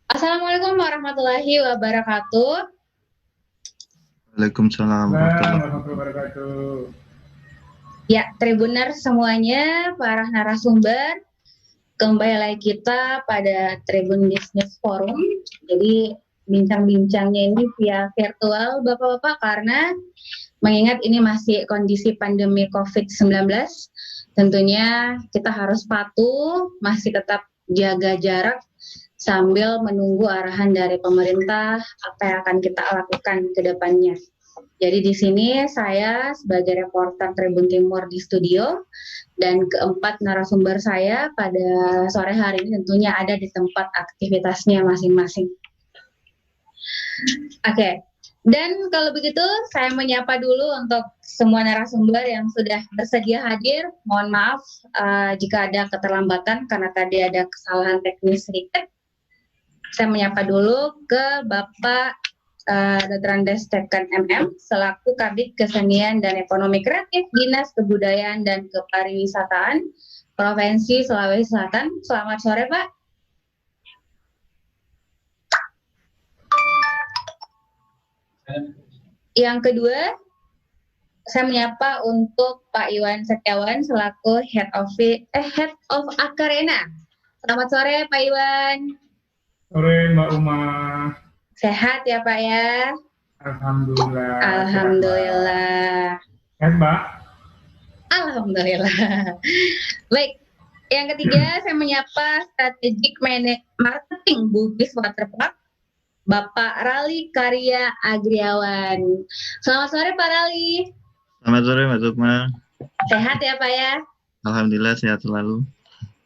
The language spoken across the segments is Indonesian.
Assalamualaikum warahmatullahi wabarakatuh. Waalaikumsalam warahmatullahi Warahmatullahi wabarakatuh. Ya, Tribuner semuanya, para narasumber, kembali lagi kita pada Tribun Business Forum. Jadi, bincang-bincangnya ini via virtual, Bapak-Bapak, karena mengingat ini masih kondisi pandemi COVID-19, tentunya kita harus patuh, masih tetap jaga jarak, sambil menunggu arahan dari pemerintah apa yang akan kita lakukan ke depannya. Jadi di sini saya sebagai reporter Tribun Timur di studio dan keempat narasumber saya pada sore hari ini tentunya ada di tempat aktivitasnya masing-masing. Oke. Dan kalau begitu saya menyapa dulu untuk semua narasumber yang sudah bersedia hadir. Mohon maaf jika ada keterlambatan karena tadi ada kesalahan teknis sedikit. Saya menyapa dulu ke Bapak Dr. Andes Tekan MM selaku Kabid Kesenian dan Ekonomi Kreatif Dinas Kebudayaan dan Kepariwisataan Provinsi Sulawesi Selatan. Selamat sore, Pak. Yang kedua, saya menyapa untuk Pak Iwan Setiawan selaku Head of Akarena. Selamat sore, Pak Iwan. Sore Mbak Uma. Sehat ya Pak ya? Alhamdulillah. Alhamdulillah. Sehat Mbak? Alhamdulillah. Baik, yang ketiga saya menyapa Strategic Marketing Bugis Waterpark, Bapak Rali Karya Agriawan. Selamat sore Pak Rali. Selamat sore Mbak Sukma. Sehat ya Pak ya? Alhamdulillah sehat selalu.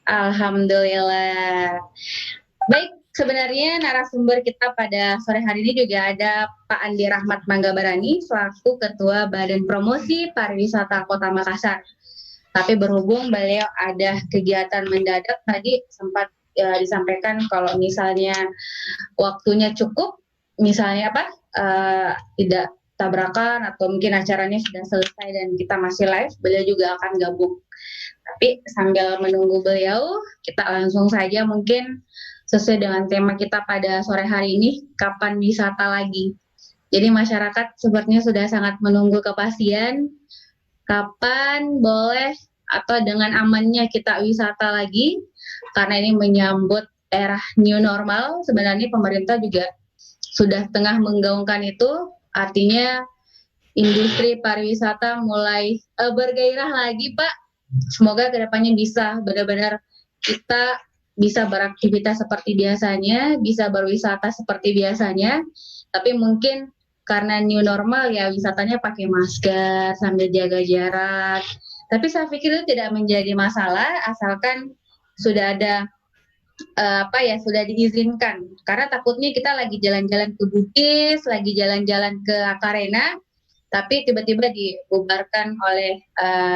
Alhamdulillah. Baik, sebenarnya narasumber kita pada sore hari ini juga ada Pak Andi Rahmat Manggabarani selaku Ketua Badan Promosi Pariwisata Kota Makassar. Tapi berhubung beliau ada kegiatan mendadak tadi sempat disampaikan kalau misalnya waktunya cukup, misalnya tidak tabrakan atau mungkin acaranya sudah selesai dan kita masih live, beliau juga akan gabung. Tapi sambil menunggu beliau, kita langsung saja mungkin sesuai dengan tema kita pada sore hari ini, kapan wisata lagi. Jadi masyarakat sepertinya sudah sangat menunggu kepastian kapan boleh atau dengan amannya kita wisata lagi, karena ini menyambut era new normal. Sebenarnya pemerintah juga sudah tengah menggaungkan itu, artinya industri pariwisata mulai bergairah lagi Pak. Semoga kedepannya bisa benar-benar kita bisa beraktivitas seperti biasanya, bisa berwisata seperti biasanya, tapi mungkin karena new normal ya wisatanya pakai masker sambil jaga jarak. Tapi saya pikir itu tidak menjadi masalah asalkan sudah ada sudah diizinkan. Karena takutnya kita lagi jalan-jalan ke Bugis, lagi jalan-jalan ke Akarena, tapi tiba-tiba dibubarkan oleh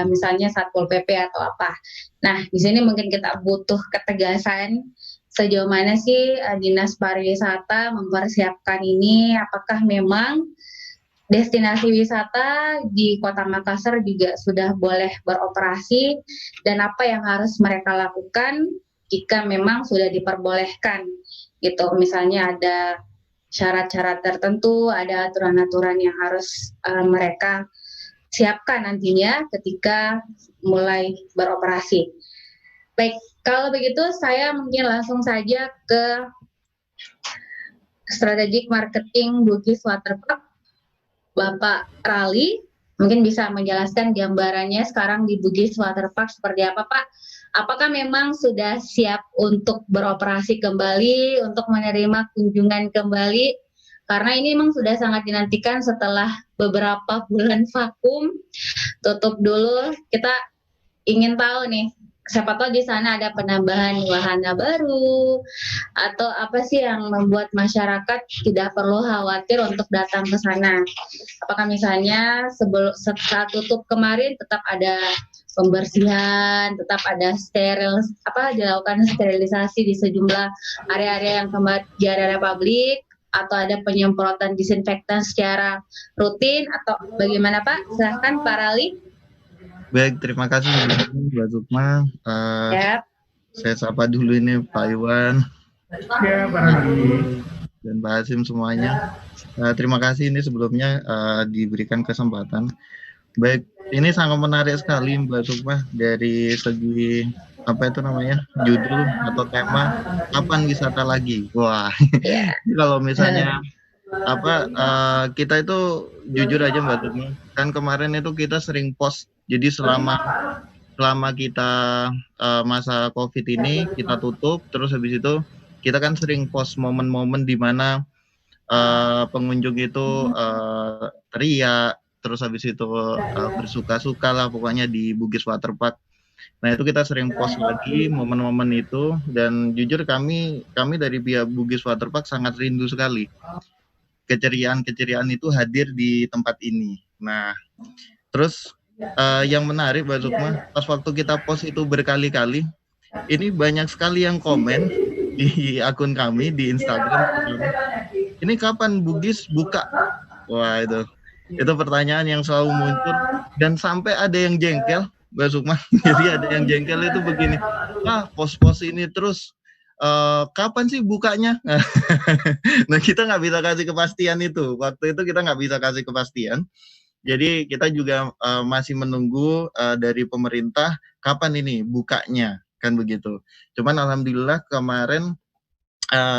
misalnya Satpol PP atau apa. Nah, di sini mungkin kita butuh ketegasan sejauh mana sih Dinas Pariwisata mempersiapkan ini, apakah memang destinasi wisata di Kota Makassar juga sudah boleh beroperasi dan apa yang harus mereka lakukan jika memang sudah diperbolehkan gitu. Misalnya ada syarat-syarat tertentu, ada aturan-aturan yang harus mereka siapkan nantinya ketika mulai beroperasi. Baik, kalau begitu saya mungkin langsung saja ke Strategic Marketing Bugis Waterpark, Bapak Rali. Mungkin bisa menjelaskan gambarannya sekarang di Bugis Waterpark seperti apa Pak? Apakah memang sudah siap untuk beroperasi kembali, untuk menerima kunjungan kembali? Karena ini memang sudah sangat dinantikan setelah beberapa bulan vakum, tutup dulu. Kita ingin tahu nih, siapa tahu di sana ada penambahan wahana baru, atau apa sih yang membuat masyarakat tidak perlu khawatir untuk datang ke sana. Apakah misalnya saat tutup kemarin tetap ada pembersihan, tetap ada dilakukan sterilisasi di sejumlah area-area yang di area publik, atau ada penyemprotan disinfektan secara rutin, atau bagaimana Pak? Silahkan Pak Rali. Baik, terima kasih Mbak Sukma. Yep. Saya sapa dulu ini Pak Iwan. Ya, Pak Randi. dan Pak Hasim semuanya. Terima kasih ini sebelumnya diberikan kesempatan. Baik, ini sangat menarik sekali Mbak Sukma dari segi apa itu namanya judul atau tema kapan wisata lagi. Wah, Ya. kalau misalnya apa kita itu jujur aja Mbak Sukma, kan kemarin itu kita sering post. Jadi selama kita masa COVID ini kita tutup, terus habis itu kita kan sering post momen-momen di mana pengunjung itu teriak, terus habis itu bersuka-suka lah pokoknya di Bugis Waterpark. Nah itu kita sering post lagi momen-momen itu, dan jujur kami dari pihak Bugis Waterpark sangat rindu sekali keceriaan itu hadir di tempat ini. Nah terus yang menarik Mbak Sukma, pas waktu kita post itu berkali-kali, ini banyak sekali yang komen di akun kami di Instagram. Ini kapan Bugis buka? Wah itu pertanyaan yang selalu muncul, dan sampai ada yang jengkel Mbak Sukma. Jadi ada yang jengkel itu begini, pos-pos ini terus kapan sih bukanya? Nah kita nggak bisa kasih kepastian itu. Waktu itu kita nggak bisa kasih kepastian. Jadi kita juga masih menunggu dari pemerintah kapan ini bukanya, kan begitu. Cuman alhamdulillah kemarin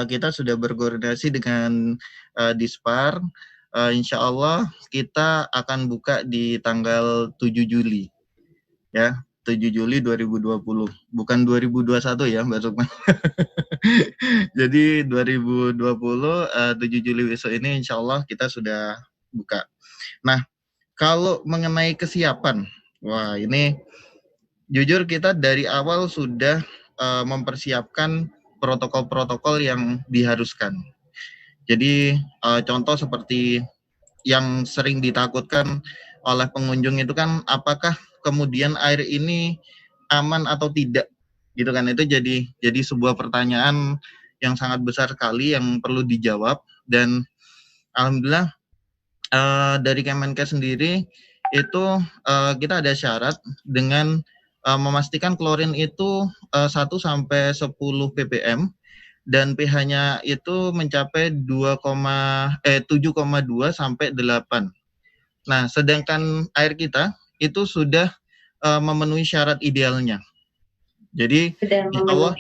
kita sudah berkoordinasi dengan Dispar. Insya Allah kita akan buka di tanggal 7 Juli. Ya, 7 Juli 2020. Bukan 2021 ya Mbak Sukma. Jadi 2020, 7 Juli besok ini insya Allah kita sudah buka. Nah, kalau mengenai kesiapan, wah ini jujur kita dari awal sudah mempersiapkan protokol-protokol yang diharuskan. Jadi contoh seperti yang sering ditakutkan oleh pengunjung itu kan, apakah kemudian air ini aman atau tidak, gitu kan? Itu jadi sebuah pertanyaan yang sangat besar sekali yang perlu dijawab, dan alhamdulillah dari Kemenkes sendiri itu kita ada syarat dengan memastikan klorin itu 1 sampai 10 ppm dan pH-nya itu mencapai 7,2 sampai 8. Nah, sedangkan air kita itu sudah memenuhi syarat idealnya. Jadi insya Allah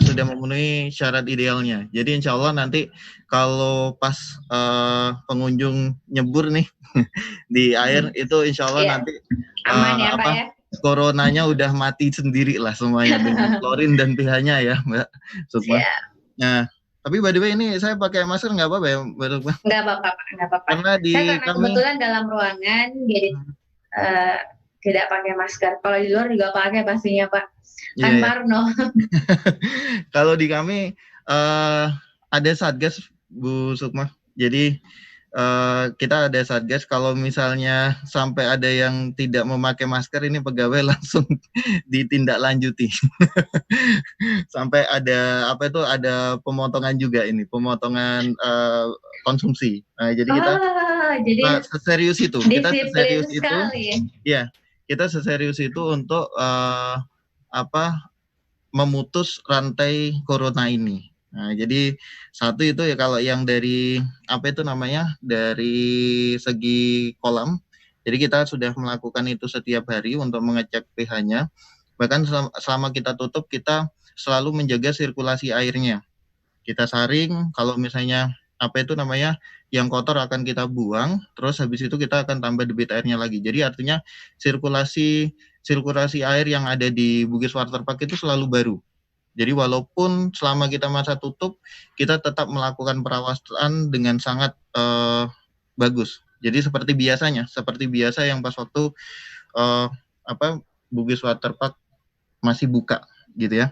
sudah memenuhi syarat idealnya. Jadi insya Allah nanti kalau pas pengunjung nyebur nih di air itu insya Allah nanti aman ya Pak ya. Coronanya udah mati sendiri lah semuanya dengan klorin dan pH-nya ya Mbak Sukma. Nah, tapi by the way ini saya pakai masker nggak apa-apa ya Mbak Sukma? Nggak apa-apa. Karena saya kebetulan dalam ruangan jadi tidak pakai masker. Kalau di luar juga pakai pastinya Pak. Kan Parno. Kalau di kami ada satgas Bu Sukma. Jadi kita ada satgas, kalau misalnya sampai ada yang tidak memakai masker ini pegawai langsung ditindaklanjuti. Sampai ada ada pemotongan juga ini, pemotongan konsumsi. Nah, jadi kita seserius itu. Kita seserius itu. Ya, kita seserius itu untuk memutus rantai corona ini. Nah, jadi satu itu ya kalau yang dari dari segi kolam. Jadi kita sudah melakukan itu setiap hari untuk mengecek pH-nya. Bahkan selama kita tutup kita selalu menjaga sirkulasi airnya. Kita saring, kalau misalnya yang kotor akan kita buang, terus habis itu kita akan tambah debit airnya lagi. Jadi artinya sirkulasi air yang ada di Bugis Waterpark itu selalu baru. Jadi walaupun selama kita masa tutup, kita tetap melakukan perawatan dengan sangat bagus. Jadi seperti biasa yang pas waktu Bugis Waterpark masih buka gitu ya.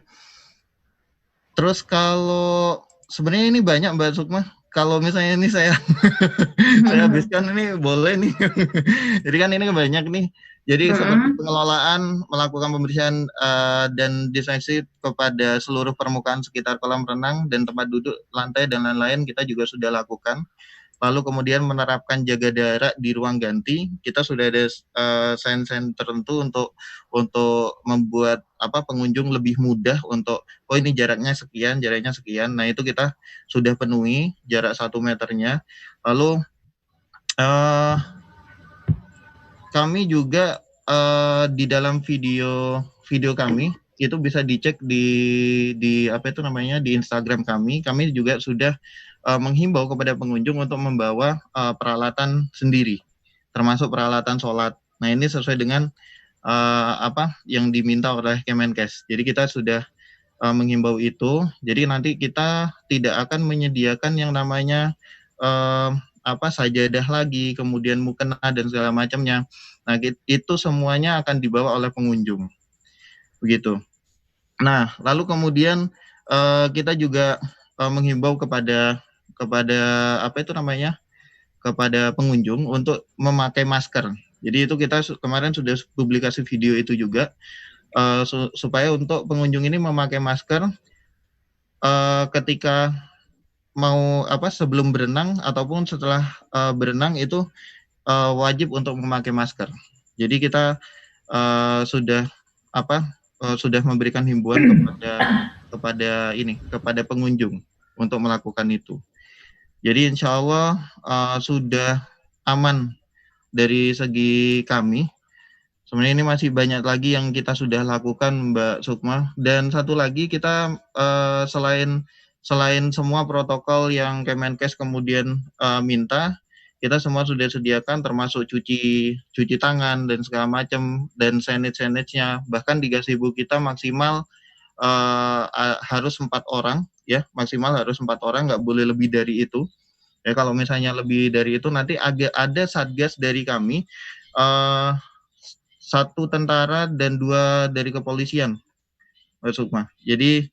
Terus kalau sebenarnya ini banyak Mbak Sukma, kalau misalnya ini saya habiskan ini boleh nih. Jadi kan ini banyak nih. Jadi seperti pengelolaan, melakukan pembersihan dan disinfeksi kepada seluruh permukaan sekitar kolam renang dan tempat duduk, lantai dan lain-lain kita juga sudah lakukan. lalu kemudian menerapkan jaga jarak di ruang ganti. Kita sudah ada sign-sign tertentu untuk membuat pengunjung lebih mudah untuk ini jaraknya sekian, jaraknya sekian. Nah, itu kita sudah penuhi jarak 1 meternya. Lalu kami juga di dalam video kami itu bisa dicek di di Instagram kami. Kami juga sudah menghimbau kepada pengunjung untuk membawa peralatan sendiri, termasuk peralatan sholat. Nah, ini sesuai dengan yang diminta oleh Kemenkes. Jadi kita sudah menghimbau itu. Jadi nanti kita tidak akan menyediakan yang namanya sajadah lagi, kemudian mukena dan segala macamnya. Nah, itu semuanya akan dibawa oleh pengunjung. Begitu. Nah, lalu kemudian kita juga menghimbau kepada kepada pengunjung untuk memakai masker. Jadi itu kita kemarin sudah publikasi video itu juga supaya untuk pengunjung ini memakai masker ketika mau sebelum berenang ataupun setelah berenang itu wajib untuk memakai masker. Jadi kita sudah sudah memberikan himbauan kepada pengunjung untuk melakukan itu. Jadi insya Allah sudah aman dari segi kami. Sebenarnya ini masih banyak lagi yang kita sudah lakukan, Mbak Sukma. Dan satu lagi kita selain semua protokol yang Kemenkes kemudian minta, kita semua sudah sediakan termasuk cuci tangan dan segala macam dan sanitizer-nya. Bahkan di gazebo kita maksimal harus 4 orang ya, maksimal harus 4 orang, nggak boleh lebih dari itu. Ya, kalau misalnya lebih dari itu nanti ada satgas dari kami, 1 tentara dan 2 dari kepolisian, Mbak Sukma. Jadi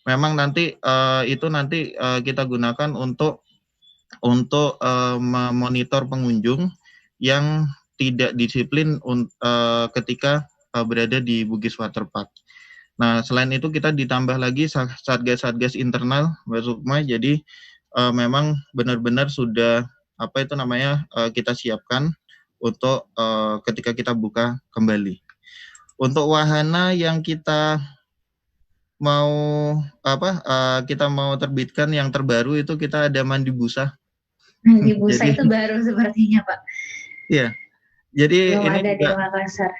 memang nanti itu nanti kita gunakan untuk memonitor pengunjung yang tidak disiplin ketika berada di Bugis Waterpark. Nah, selain itu kita ditambah lagi satgas-satgas internal, Mbak Sukma. Jadi memang benar-benar sudah kita siapkan untuk ketika kita buka kembali. Untuk wahana yang kita mau kita mau terbitkan yang terbaru itu kita ada mandi busa. Mandi busa itu baru sepertinya, Pak. Iya. Jadi belum ini ada juga, di Makassar.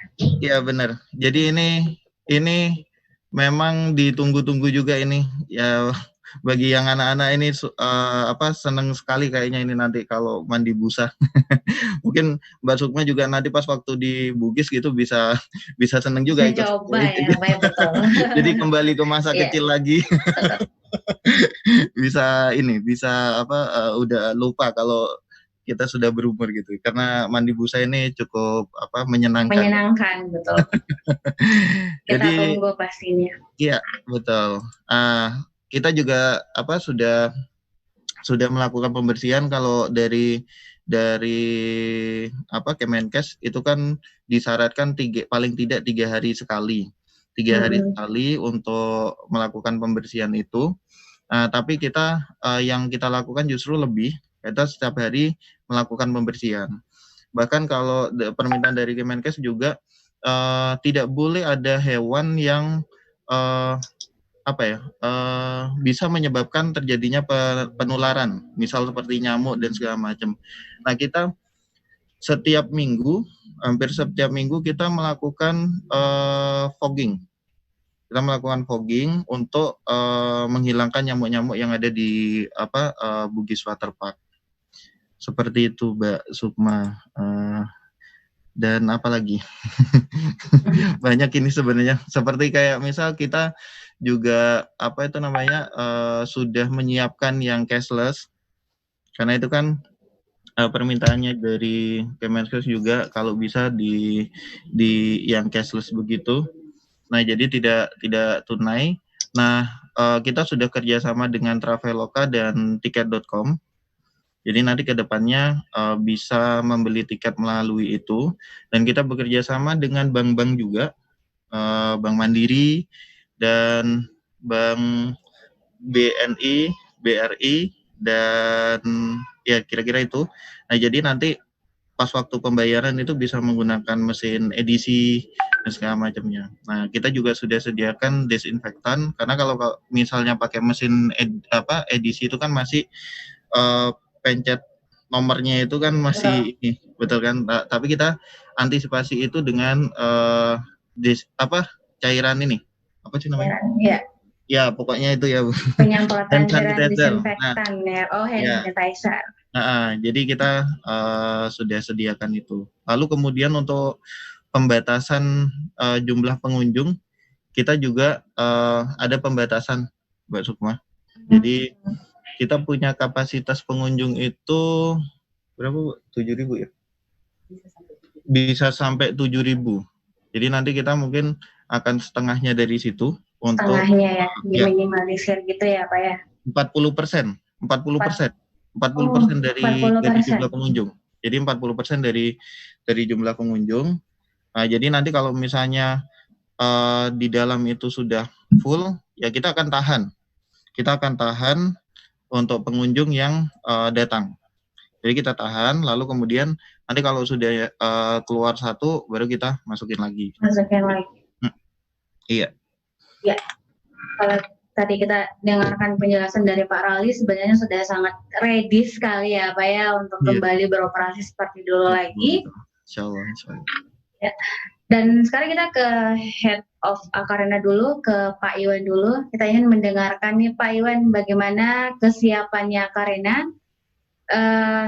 Iya benar. Jadi ini memang ditunggu-tunggu juga ini ya, bagi yang anak-anak ini seneng sekali kayaknya ini nanti kalau mandi busa. Mungkin Mbak Sukma juga nanti pas waktu di Bugis gitu bisa seneng juga ikut. Coba ya, Pak, betul. Jadi kembali ke masa kecil lagi. bisa udah lupa kalau kita sudah berumur gitu, karena mandi busa ini cukup menyenangkan, betul. Kita tunggu pastinya. Iya, betul. Kita juga sudah melakukan pembersihan. Kalau dari Kemenkes itu kan disyaratkan paling tidak 3 hari sekali. 3 hari sekali untuk melakukan pembersihan itu. Tapi kita yang kita lakukan justru lebih. Kita setiap hari melakukan pembersihan. Bahkan kalau permintaan dari Kemenkes juga tidak boleh ada hewan yang bisa menyebabkan terjadinya penularan, misal seperti nyamuk dan segala macam. Nah, kita hampir setiap minggu kita melakukan fogging. Kita melakukan fogging untuk menghilangkan nyamuk-nyamuk yang ada di Bugis Waterpark. Seperti itu, Mbak Sukma. Dan apa lagi? Banyak ini sebenarnya. Seperti kayak misal kita juga sudah menyiapkan yang cashless, karena itu kan permintaannya dari Kemenkes juga kalau bisa di yang cashless begitu. Nah, jadi tidak tunai. Nah, kita sudah kerjasama dengan Traveloka dan Tiket.com. Jadi nanti ke depannya bisa membeli tiket melalui itu, dan kita bekerja sama dengan bank-bank juga, Bank Mandiri dan Bank BNI, BRI, dan ya kira-kira itu. Nah jadi nanti pas waktu pembayaran itu bisa menggunakan mesin edisi dan segala macamnya. Nah kita juga sudah sediakan desinfektan karena kalau misalnya pakai mesin edisi itu kan masih pencet nomornya itu kan masih ini, betul kan? Nah, tapi kita antisipasi itu dengan cairan ini apa sih namanya? Ya. Ya pokoknya itu ya Bu. Penyemprotan Hand cairan sanitizer. disinfektan ya. Oh, hand sanitizer. Jadi kita sudah sediakan itu. Lalu kemudian untuk pembatasan jumlah pengunjung, kita juga ada pembatasan, Mbak Sukma. Jadi kita punya kapasitas pengunjung itu berapa Bu? 7.000 ya? Bisa sampai 7.000. Jadi nanti kita mungkin akan setengahnya dari situ untuk setengahnya ya, diminimalisir gitu ya Pak ya. 40% dari jumlah pengunjung. Jadi 40% dari jumlah pengunjung. Nah, jadi nanti kalau misalnya di dalam itu sudah full, ya kita akan tahan. Kita akan tahan untuk pengunjung yang datang. Jadi kita tahan, lalu kemudian nanti kalau sudah keluar satu, baru kita masukin lagi. Iya. Ya. Kalau tadi kita dengarkan penjelasan dari Pak Rali, sebenarnya sudah sangat ready sekali ya Pak ya untuk kembali beroperasi seperti dulu lagi. Insya Allah. Ya. Dan sekarang kita ke Head of Akarena dulu, ke Pak Iwan dulu. Kita ingin mendengarkan nih Pak Iwan bagaimana kesiapannya Akarena.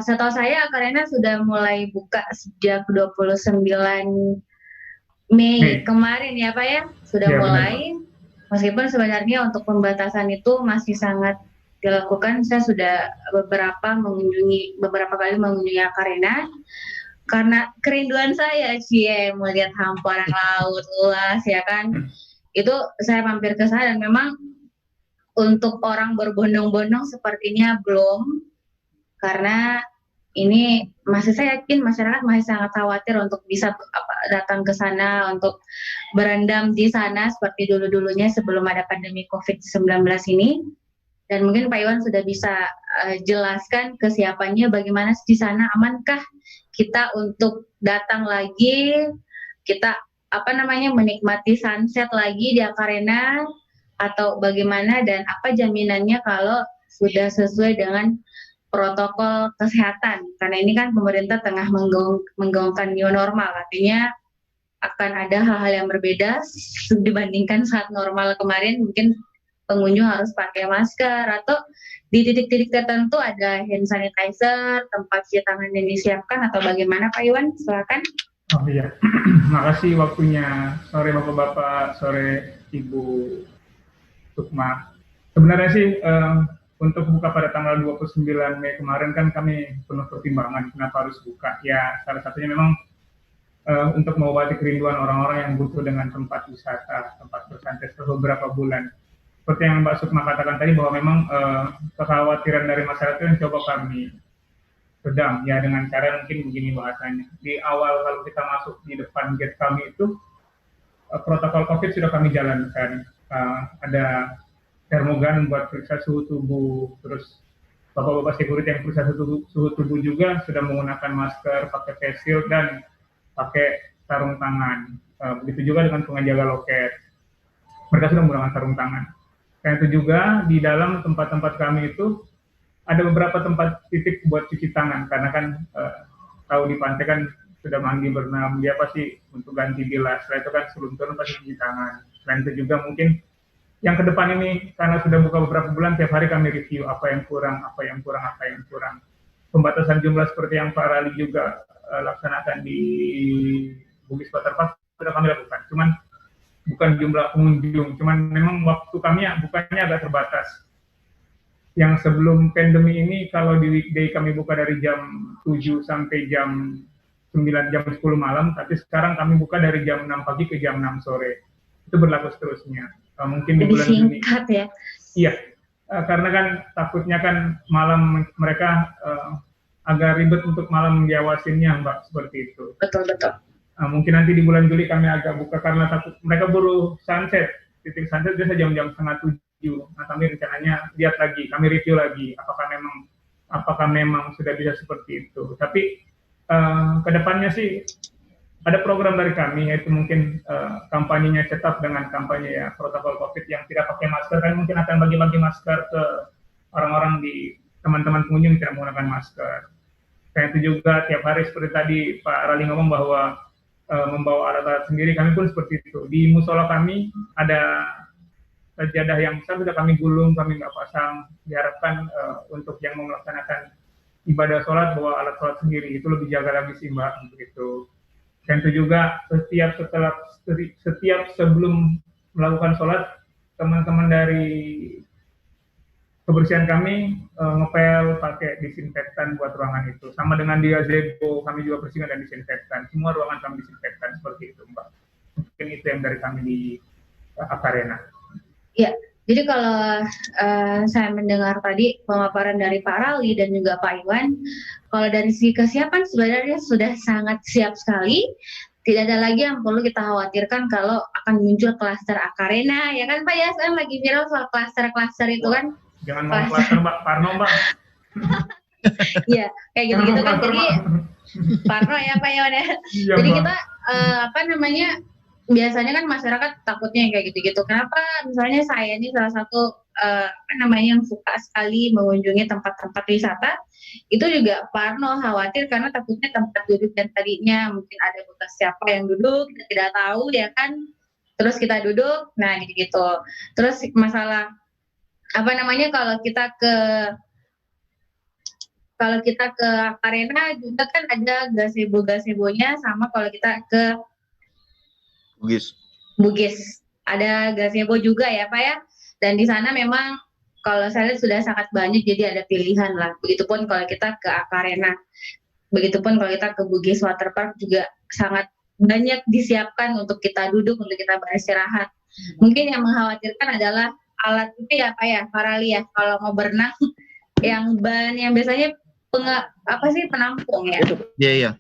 Setahu saya Akarena sudah mulai buka sejak 29 Mei kemarin ya Pak ya, sudah mulai. Benar. Meskipun sebenarnya untuk pembatasan itu masih sangat dilakukan, saya sudah beberapa kali mengunjungi Akarena karena kerinduan saya melihat hamparan laut luas ya kan. Itu saya mampir ke sana dan memang untuk orang berbondong-bondong sepertinya belum, karena ini saya yakin masyarakat masih sangat khawatir untuk bisa datang ke sana, untuk berendam di sana seperti dulu-dulunya sebelum ada pandemi COVID-19 ini. Dan mungkin Pak Iwan sudah bisa jelaskan kesiapannya bagaimana di sana, amankah kita untuk datang lagi, kita menikmati sunset lagi di Akarena, atau bagaimana, dan apa jaminannya kalau sudah sesuai dengan protokol kesehatan, karena ini kan pemerintah tengah menggaungkan new normal, artinya akan ada hal-hal yang berbeda dibandingkan saat normal kemarin. Mungkin pengunjung harus pakai masker atau di titik-titik tertentu ada hand sanitizer, tempat cuci tangan yang disiapkan, atau bagaimana Pak Iwan? Silakan. Oh iya, makasih waktunya. Sore Bapak-Bapak, sore Ibu Sukma. Sebenarnya sih untuk buka pada tanggal 29 Mei kemarin kan kami penuh pertimbangan kenapa harus buka. Ya, salah satunya memang untuk mengobati kerinduan orang-orang yang butuh dengan tempat wisata, tempat bersantai selama beberapa bulan. Seperti yang Mbak Sukma katakan tadi, bahwa memang kekhawatiran dari masyarakat yang coba kami redam, ya dengan cara mungkin begini bahasanya. Di awal kalau kita masuk di depan gate kami itu, protokol COVID sudah kami jalankan. Ada termogan buat periksa suhu tubuh, terus bapak-bapak security yang periksa suhu tubuh juga sudah menggunakan masker, pakai face shield, dan pakai sarung tangan. Begitu juga dengan penjaga loket, mereka sudah menggunakan sarung tangan. Karena itu juga di dalam tempat-tempat kami itu ada beberapa tempat titik buat cuci tangan, karena kan tahu di pantai kan sudah mandi berenam, dia pasti untuk ganti bilas, setelah itu kan sebelum turun pasti cuci tangan. Selain itu juga mungkin yang ke depan ini, karena sudah buka beberapa bulan, tiap hari kami review apa yang kurang. Pembatasan jumlah seperti yang Pak Rali juga laksanakan di Bugis Waterpark sudah kami lakukan. Cuman bukan jumlah pengunjung, cuman memang waktu kami bukannya agak terbatas. Yang sebelum pandemi ini, kalau di weekday kami buka dari jam 7 sampai jam 9, jam 10 malam, tapi sekarang kami buka dari jam 6 pagi ke jam 6 sore. Itu berlaku seterusnya. Mungkin di bulan Juni. Ya? Iya, karena kan takutnya kan malam mereka agak ribet untuk malam diawasinnya, Mbak, seperti itu. Betul. Mungkin nanti di bulan Juli kami agak buka karena takut mereka buru sunset. Titik sunset biasa jam-jam setengah 7 review. Nah, kami rencananya lihat lagi, kami review lagi apakah memang sudah bisa seperti itu. Tapi kedepannya sih ada program dari kami, yaitu mungkin kampanyenya tetap dengan kampanye ya protokol COVID yang tidak pakai masker. Kan mungkin akan bagi-bagi masker ke orang-orang di teman-teman pengunjung yang tidak menggunakan masker. Selain itu juga tiap hari seperti tadi Pak Rali ngomong bahwa membawa alat-alat sendiri, kami pun seperti itu. Di musola kami ada sajadah yang besar, sudah kami gulung, kami nggak pasang. Diharapkan untuk yang mau melaksanakan ibadah sholat bawa alat sholat sendiri, itu lebih jaga lagi sih Mbak, untuk itu. Dan itu juga setiap sebelum melakukan sholat, teman-teman dari kebersihan kami ngepel pakai disinfektan buat ruangan itu. Sama dengan di gazebo, kami juga bersihkan dan disinfektan. Semua ruangan kami disinfektan seperti itu, Mbak. Mungkin itu yang dari kami di Akarena. Ya, jadi kalau saya mendengar tadi pemaparan dari Pak Rali dan juga Pak Iwan, kalau dari segi kesiapan sebenarnya sudah sangat siap sekali. Tidak ada lagi yang perlu kita khawatirkan kalau akan muncul klaster Akarena, ya kan Pak ya? Sekarang lagi viral soal klaster-klaster itu kan. Jangan ngomong klaster Mbak, Parno Mbak. Iya, kayak gitu-gitu kan. Jadi Parno ya Pak Iwan ya. Iya, Jadi Mbak. kita biasanya kan masyarakat takutnya yang kayak gitu-gitu. Kenapa? Misalnya saya ini salah satu yang suka sekali mengunjungi tempat-tempat wisata, itu juga parno, khawatir karena takutnya tempat duduk yang tadinya mungkin ada bekas siapa yang duduk, kita tidak tahu ya kan. Terus kita duduk, nah gitu-gitu. Terus masalah kalau kita ke arena juga kan ada gazebo-gazebonya, sama kalau kita ke Bugis ada gazebo juga ya Pak ya, dan di sana memang kalau saya lihat sudah sangat banyak, jadi ada pilihan lah. Begitupun kalau kita ke Akarena, begitupun kalau kita ke Bugis Waterpark juga sangat banyak disiapkan untuk kita duduk, untuk kita beristirahat. Mungkin yang mengkhawatirkan adalah alat itu ya Pak ya, Farali ya, kalau mau berenang yang ban yang biasanya penampung ya. Iya,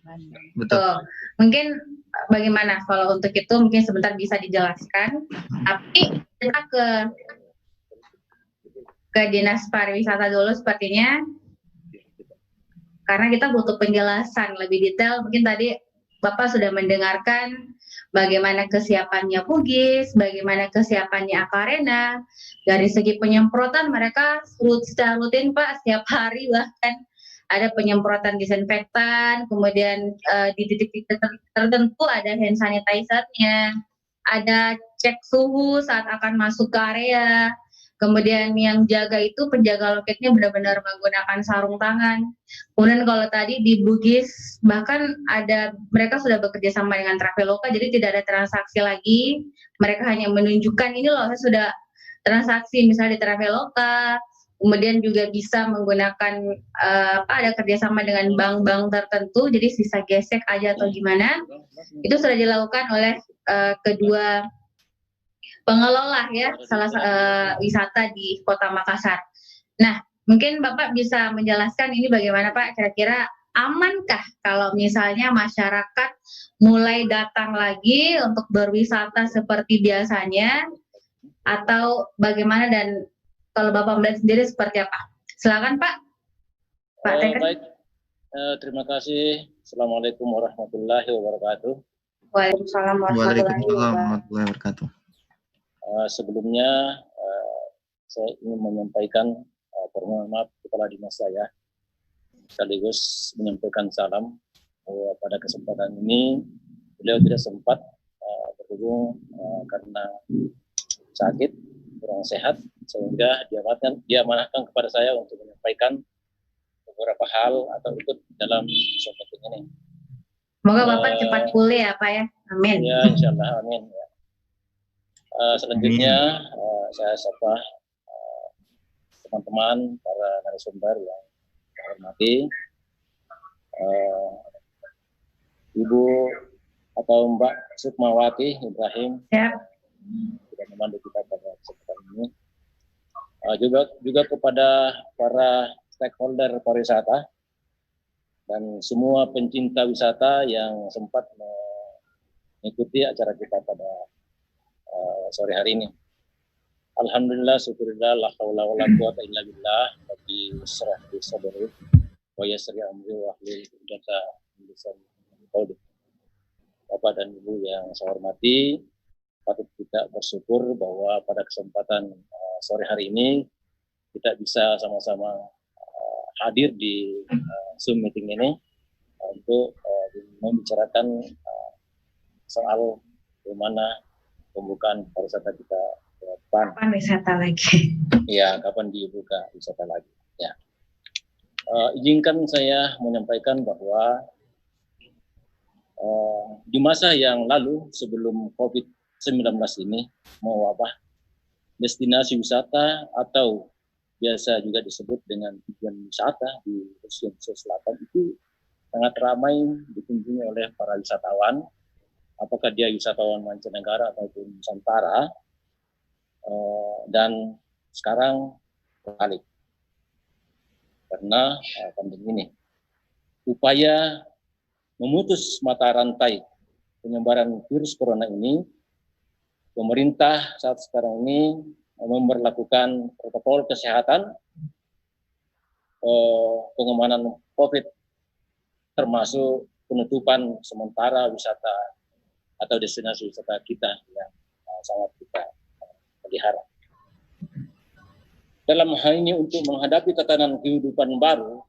betul. Tuh. Mungkin bagaimana kalau untuk itu mungkin sebentar bisa dijelaskan. Tapi kita ke Dinas Pariwisata dulu sepertinya, karena kita butuh penjelasan lebih detail. Mungkin tadi Bapak sudah mendengarkan bagaimana kesiapannya Bugis, bagaimana kesiapannya Akarena. Dari segi penyemprotan mereka secara rutin Pak, setiap hari bahkan ada penyemprotan disinfektan, kemudian di titik-titik tertentu ada hand sanitizer-nya, ada cek suhu saat akan masuk ke area, kemudian yang jaga itu penjaga loketnya benar-benar menggunakan sarung tangan. Kemudian kalau tadi di Bugis bahkan mereka sudah bekerja sama dengan Traveloka, jadi tidak ada transaksi lagi, mereka hanya menunjukkan ini loh saya sudah transaksi misalnya di Traveloka. Kemudian juga bisa menggunakan ada kerjasama dengan bank-bank tertentu, jadi sisa gesek aja atau gimana, itu sudah dilakukan oleh kedua pengelola ya wisata di Kota Makassar. Nah, mungkin Bapak bisa menjelaskan ini bagaimana Pak, kira-kira amankah kalau misalnya masyarakat mulai datang lagi untuk berwisata seperti biasanya, atau bagaimana, dan kalau Bapak melihat sendiri seperti apa? Silakan Pak. Baik, terima kasih. Assalamualaikum warahmatullahi wabarakatuh. Waalaikumsalam warahmatullahi wabarakatuh. Sebelumnya saya ingin menyampaikan permohonan maaf kepala dinas saya, sekaligus menyampaikan salam bahwa pada kesempatan ini beliau tidak sempat berhubung karena sakit, kurang sehat, sehingga diamanahkan kepada saya untuk menyampaikan beberapa hal atau ikut dalam meeting ini. Semoga Bapak cepat pulih ya Pak ya, amin. Ya, insya Allah, amin. Selanjutnya saya sapa teman-teman para narasumber yang saya hormati, Ibu atau Mbak Sukmawati Ibrahim, sudah memandu kita pada kesempatan ini. Juga kepada para stakeholder pariwisata dan semua pencinta wisata yang sempat mengikuti acara kita pada sore hari ini. Alhamdulillah, syukurillah, la haula wa la quwata illa billah, bagi serah di sadari, wa yasri amri wa ahlil uqdata min lisani qawli. Bapak dan Ibu yang saya hormati, patut kita bersyukur bahwa pada kesempatan sore hari ini kita bisa sama-sama hadir di Zoom meeting ini untuk membicarakan soal bagaimana pembukaan pariwisata kita ke depan. Kapan wisata lagi? Ya, kapan dibuka wisata lagi? Ya, izinkan saya menyampaikan bahwa di masa yang lalu sebelum COVID-19 ini mewabah, destinasi wisata atau biasa juga disebut dengan tujuan wisata di Indonesia Selatan itu sangat ramai dikunjungi oleh para wisatawan, apakah dia wisatawan mancanegara ataupun Nusantara, dan sekarang berbalik karena pandemi ini. Upaya memutus mata rantai penyebaran virus corona ini, pemerintah saat sekarang ini memberlakukan protokol kesehatan, pengamanan COVID, termasuk penutupan sementara wisata atau destinasi wisata kita yang sangat kita pelihara. Dalam hal ini untuk menghadapi tatanan kehidupan baru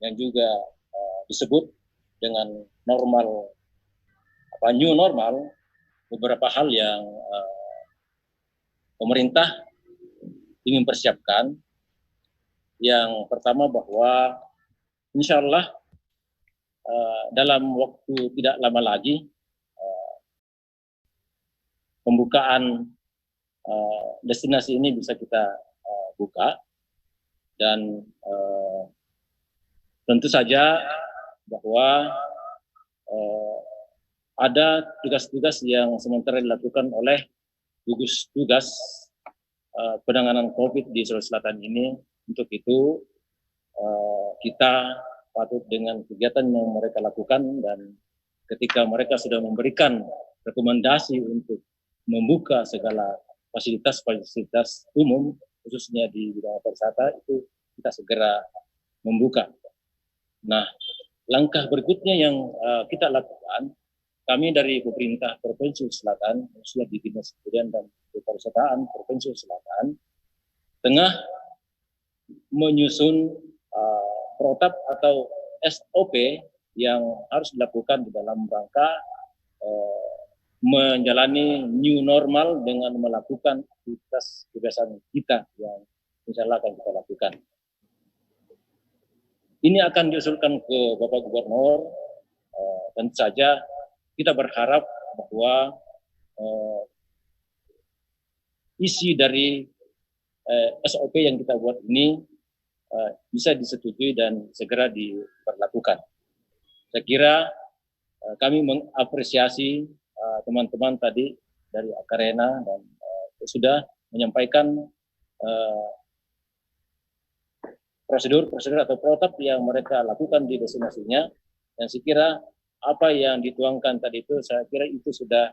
yang juga disebut dengan normal, new normal, beberapa hal yang pemerintah ingin persiapkan. Yang pertama bahwa insya Allah dalam waktu tidak lama lagi pembukaan destinasi ini bisa kita buka, dan tentu saja bahwa ada tugas-tugas yang sementara dilakukan oleh gugus tugas penanganan COVID di Sulawesi Selatan ini. Untuk itu kita patut dengan kegiatan yang mereka lakukan, dan ketika mereka sudah memberikan rekomendasi untuk membuka segala fasilitas-fasilitas umum, khususnya di bidang pariwisata, itu kita segera membuka. Nah, langkah berikutnya yang kita lakukan, kami dari pemerintah Provinsi Selatan, khususnya di Dinas Kebudayaan dan Pariwisataan Provinsi Selatan, tengah menyusun protap atau SOP yang harus dilakukan di dalam rangka menjalani new normal dengan melakukan aktivitas kebiasaan kita yang insya Allah akan kita lakukan. Ini akan diusulkan ke Bapak Gubernur. Tentu saja kita berharap bahwa isi dari SOP yang kita buat ini bisa disetujui dan segera diberlakukan. Saya kira kami mengapresiasi teman-teman tadi dari Akarena dan sudah menyampaikan prosedur atau protap yang mereka lakukan di destinasinya, dan saya kira apa yang dituangkan tadi itu, saya kira itu sudah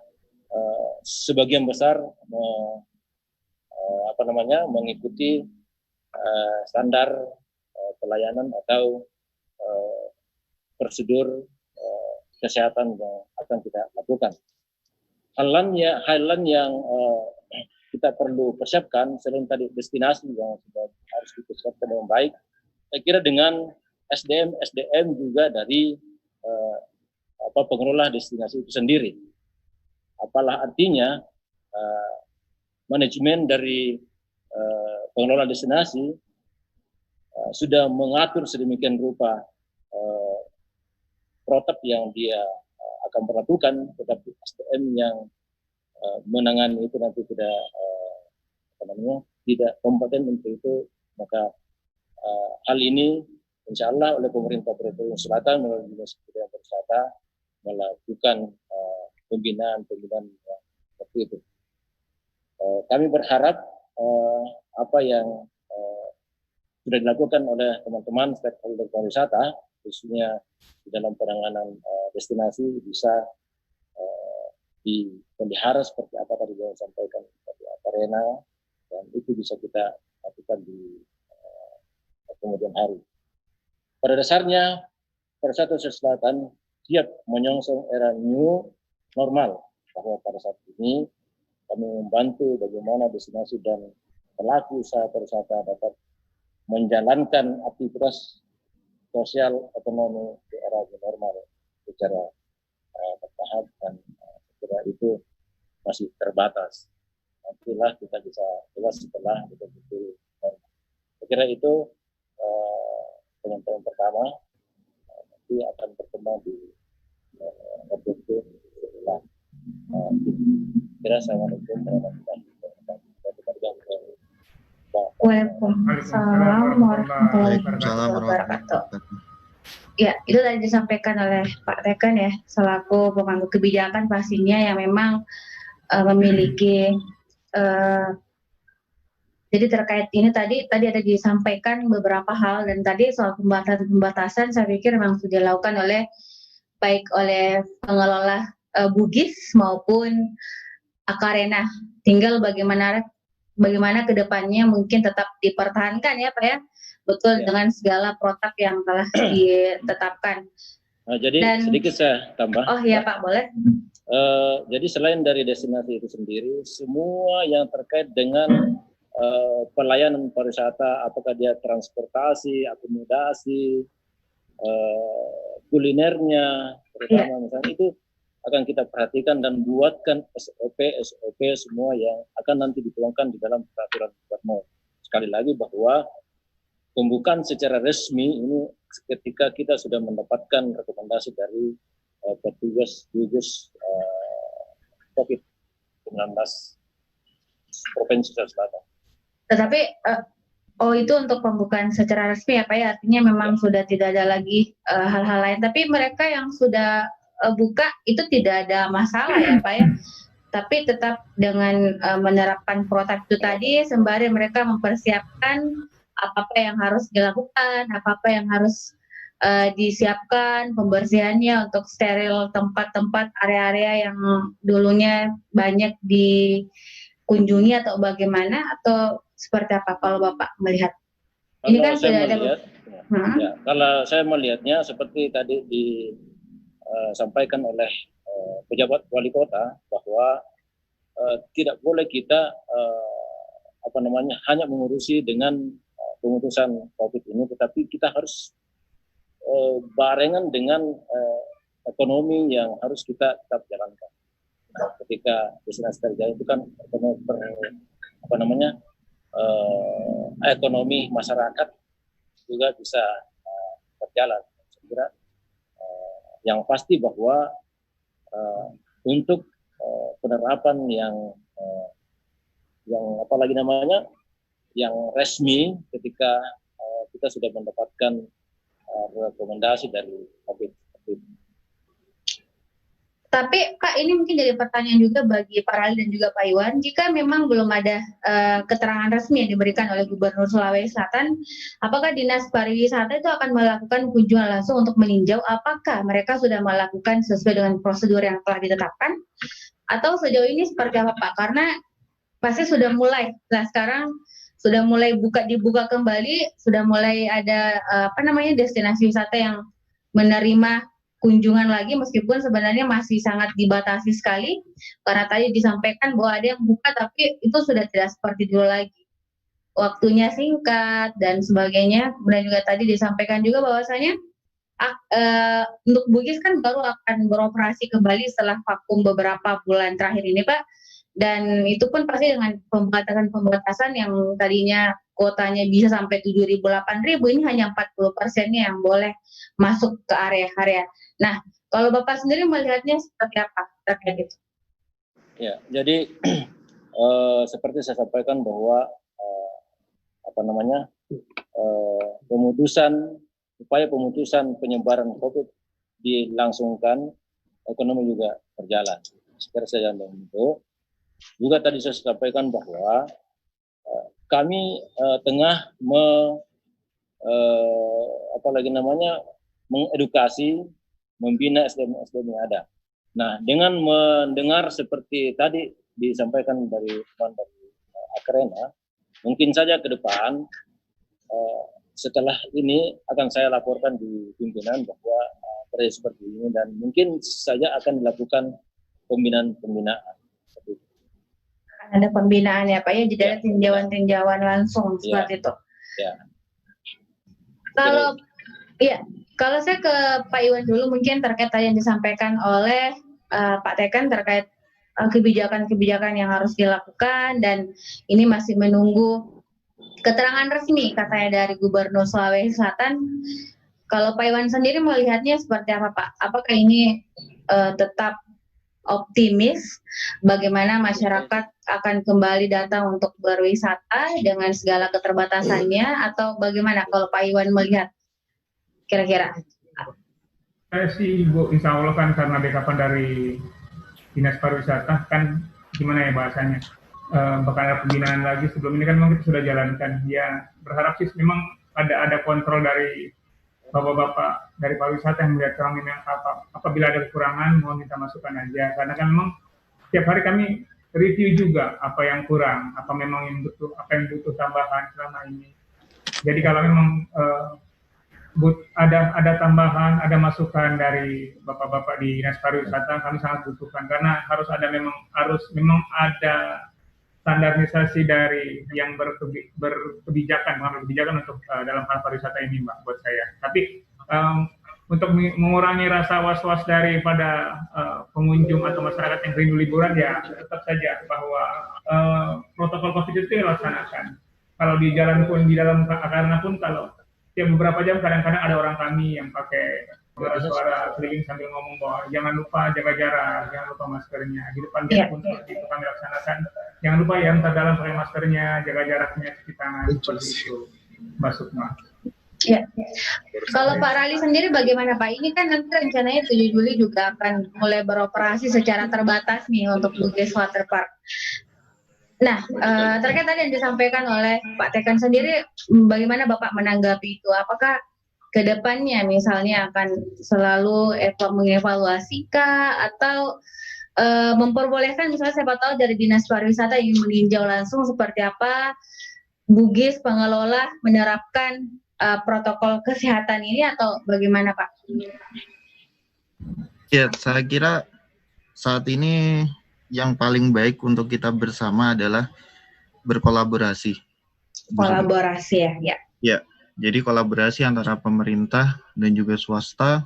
sebagian besar mengikuti standar pelayanan atau prosedur kesehatan yang akan kita lakukan. Hal lain yang kita perlu persiapkan selain tadi destinasi yang sudah harus dipersiapkan dengan baik, saya kira dengan SDM juga dari pengelola destinasi itu sendiri. Apalah artinya manajemen dari pengelola destinasi sudah mengatur sedemikian rupa protap yang dia akan berlakukan, tetapi SDM yang menangani itu nanti tidak kompeten untuk itu, maka hal ini insya Allah oleh pemerintah Provinsi Selatan melalui Dinas Kebudayaan Pariwisata melakukan pembinaan seperti itu. Kami berharap apa yang sudah dilakukan oleh teman-teman stakeholder pariwisata, khususnya di dalam penanganan destinasi, bisa dipelihara seperti apa tadi yang disampaikan dari Akarena dan itu bisa kita lakukan di kemudian hari. Pada dasarnya, Persatuan Sulawesi Selatan siap menyongsong era new normal, bahwa pada saat ini kami membantu bagaimana destinasi dan pelaku usaha pariwisata dapat menjalankan aktivitas sosial ekonomi di era new normal secara bertahap, dan secara itu masih terbatas. Nantilah kita bisa jelas setelah betul-betul normal. Saya kira itu penyampaian pertama, nanti akan berkembang di waktu setelah. Assalamualaikum warahmatullahi wabarakatuh. Waalaikumsalam warahmatullahi wabarakatuh. Ya, itu tadi disampaikan oleh Pak Teken ya, selaku pemangku kebijakan pastinya yang memang memiliki jadi terkait ini tadi ada disampaikan beberapa hal, dan tadi soal pembatasan saya pikir memang sudah dilakukan baik oleh pengelola Bugis maupun Akarena. Tinggal bagaimana kedepannya mungkin tetap dipertahankan ya Pak ya, betul ya, dengan segala protap yang telah ditetapkan. Nah, jadi sedikit saya tambah. Oh iya Pak, boleh. Jadi selain dari destinasi itu sendiri, semua yang terkait dengan pelayanan pariwisata, apakah dia transportasi, akomodasi, kulinernya, terutama misalnya itu akan kita perhatikan dan buatkan SOP semua yang akan nanti dituangkan di dalam peraturan gubernur. Sekali lagi bahwa pembukaan secara resmi ini ketika kita sudah mendapatkan rekomendasi dari petugas gugus COVID-19 Provinsi Sulawesi Selatan. Tetapi itu untuk pembukaan secara resmi ya Pak ya, artinya memang sudah tidak ada lagi hal-hal lain. Tapi mereka yang sudah buka itu tidak ada masalah ya Pak ya. Tapi tetap dengan menerapkan protap itu tadi, sembari mereka mempersiapkan apa-apa yang harus dilakukan, apa-apa yang harus disiapkan pembersihannya untuk steril tempat-tempat area-area yang dulunya banyak dikunjungi atau bagaimana, atau seperti apa kalau Bapak melihat? Ini kan sudah ada. Ya, kalau saya melihatnya seperti tadi disampaikan oleh pejabat wali kota bahwa tidak boleh kita hanya mengurusi dengan pemutusan COVID ini, tetapi kita harus barengan dengan ekonomi yang harus kita tetap jalankan. Nah, ketika destinasi terjadi itu kan ekonomi masyarakat juga bisa berjalan. Saya kira yang pasti bahwa untuk penerapan yang yang resmi ketika kita sudah mendapatkan rekomendasi dari COVID. Tapi Kak, ini mungkin jadi pertanyaan juga bagi Pak Rali dan juga Pak Iwan, jika memang belum ada keterangan resmi yang diberikan oleh Gubernur Sulawesi Selatan, apakah Dinas Pariwisata itu akan melakukan kunjungan langsung untuk meninjau apakah mereka sudah melakukan sesuai dengan prosedur yang telah ditetapkan, atau sejauh ini seperti apa Pak? Karena pasti sudah mulai, nah sekarang sudah mulai dibuka kembali, sudah mulai ada destinasi wisata yang menerima kunjungan lagi, meskipun sebenarnya masih sangat dibatasi sekali, karena tadi disampaikan bahwa ada yang buka tapi itu sudah tidak seperti dulu lagi, waktunya singkat dan sebagainya. Kemudian juga tadi disampaikan juga bahwasanya untuk Bugis kan baru akan beroperasi kembali setelah vakum beberapa bulan terakhir ini Pak, dan itu pun pasti dengan pembatasan yang tadinya kuotanya bisa sampai 7.000, 8.000, ini hanya 40%-nya yang boleh masuk ke area-area. Nah, kalau Bapak sendiri melihatnya seperti apa terkait itu? Ya, jadi seperti saya sampaikan bahwa upaya pemutusan penyebaran COVID dilangsungkan, ekonomi juga berjalan. Sekarang saya itu juga tadi saya sampaikan bahwa kami tengah mengedukasi, membina SDM yang ada. Nah, dengan mendengar seperti tadi disampaikan dari teman dari Akarena, Mungkin saja ke depan setelah ini akan saya laporkan di pimpinan bahwa terjadi seperti ini, dan mungkin saja akan dilakukan pembinaan. Ada pembinaan ya Pak ya, jadi ada tinjauan-tinjauan langsung seperti itu. Ya. Kalau saya ke Pak Iwan dulu mungkin terkait tadi yang disampaikan oleh Pak Tekan terkait kebijakan-kebijakan yang harus dilakukan, dan ini masih menunggu keterangan resmi katanya dari Gubernur Sulawesi Selatan. Kalau Pak Iwan sendiri melihatnya seperti apa Pak? Apakah ini tetap optimis bagaimana masyarakat akan kembali datang untuk berwisata dengan segala keterbatasannya, atau bagaimana kalau Pak Iwan melihat kira-kira? Saya sih Bu, insya Allah kan karena backupan dari Dinas Pariwisata kan gimana ya bahasanya, bakal ada pembinaan lagi. Sebelum ini kan memang kita sudah jalankan. Ya berharap sih memang ada kontrol dari bapak-bapak dari pariwisata yang melihat kami memang apabila ada kekurangan mohon minta masukan aja, karena kan memang setiap hari kami review juga apa yang kurang, apa yang butuh tambahan selama ini. Jadi kalau memang ada tambahan, ada masukan dari bapak-bapak di Dinas Pariwisata, kami sangat butuhkan, karena harus memang ada standarisasi dari yang berkebijakan untuk dalam hal pariwisata ini, Mbak, buat saya. Tapi untuk mengurangi rasa was-was daripada pengunjung atau masyarakat yang rindu liburan, ya tetap saja bahwa protokol COVID itu dilaksanakan. Kalau di jalan pun, di dalam karena pun kalau tiap beberapa jam kadang-kadang ada orang kami yang pakai suara keliling sambil ngomong bahwa jangan lupa jaga jarak, jangan lupa maskernya. Di depan gate pun itu kami laksanakan. Jangan lupa ya, entar dalam pakai maskernya, jaga jaraknya, cuci tangan, seperti itu, Mbak Sukma. Ya. Kalau Pak Rali sendiri bagaimana Pak? Ini kan nanti rencananya 7 Juli juga akan mulai beroperasi secara terbatas nih untuk Bugis Water Park. Nah, terkait tadi yang disampaikan oleh Pak Tekan sendiri, bagaimana Bapak menanggapi itu? Apakah ke depannya misalnya akan selalu mengevaluasi kah, atau memperbolehkan misalnya siapa tahu dari Dinas Pariwisata yang meninjau langsung seperti apa Bugis pengelola menerapkan protokol kesehatan ini, atau bagaimana Pak? Ya, saya kira saat ini yang paling baik untuk kita bersama adalah berkolaborasi. Kolaborasi ya. Ya, jadi kolaborasi antara pemerintah dan juga swasta,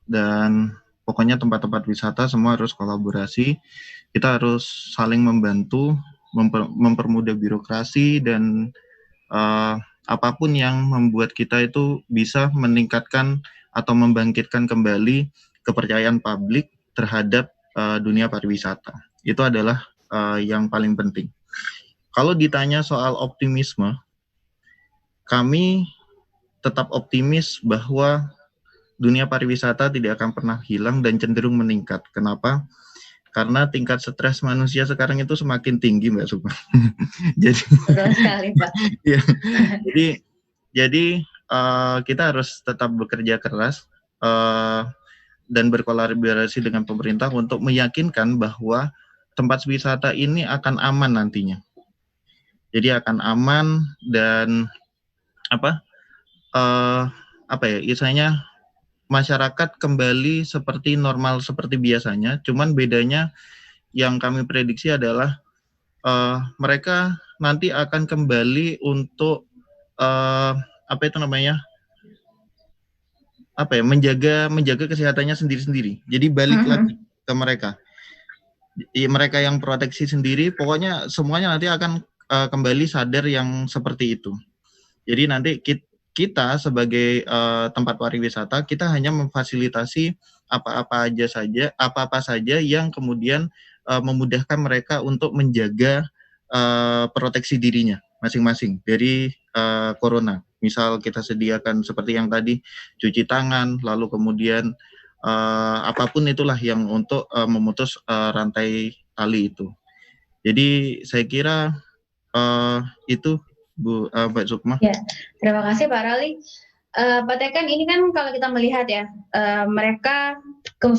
dan pokoknya tempat-tempat wisata semua harus kolaborasi. Kita harus saling membantu, mempermudah birokrasi, dan apapun yang membuat kita itu bisa meningkatkan atau membangkitkan kembali kepercayaan publik terhadap dunia pariwisata. Itu adalah yang paling penting. Kalau ditanya soal optimisme, kami tetap optimis bahwa dunia pariwisata tidak akan pernah hilang dan cenderung meningkat. Kenapa? Karena tingkat stres manusia sekarang itu semakin tinggi, Mbak Sukma. Jadi, betul sekali, Pak. Ya, jadi kita harus tetap bekerja keras dan berkolaborasi dengan pemerintah untuk meyakinkan bahwa tempat wisata ini akan aman nantinya. Jadi akan aman dan istilahnya masyarakat kembali seperti normal seperti biasanya. Cuman bedanya yang kami prediksi adalah mereka nanti akan kembali untuk menjaga kesehatannya sendiri-sendiri. Jadi balik lagi ke mereka. Mereka yang proteksi sendiri, pokoknya semuanya nanti akan kembali sadar yang seperti itu. Jadi nanti kita sebagai tempat pariwisata, kita hanya memfasilitasi apa-apa saja yang kemudian memudahkan mereka untuk menjaga proteksi dirinya masing-masing dari corona. Misal kita sediakan seperti yang tadi, cuci tangan, lalu kemudian apapun itulah yang untuk memutus rantai tali itu. Jadi saya kira itu Mbak Sukma. Ya, terima kasih Pak Rali. Pak Tekan, ini kan kalau kita melihat ya, mereka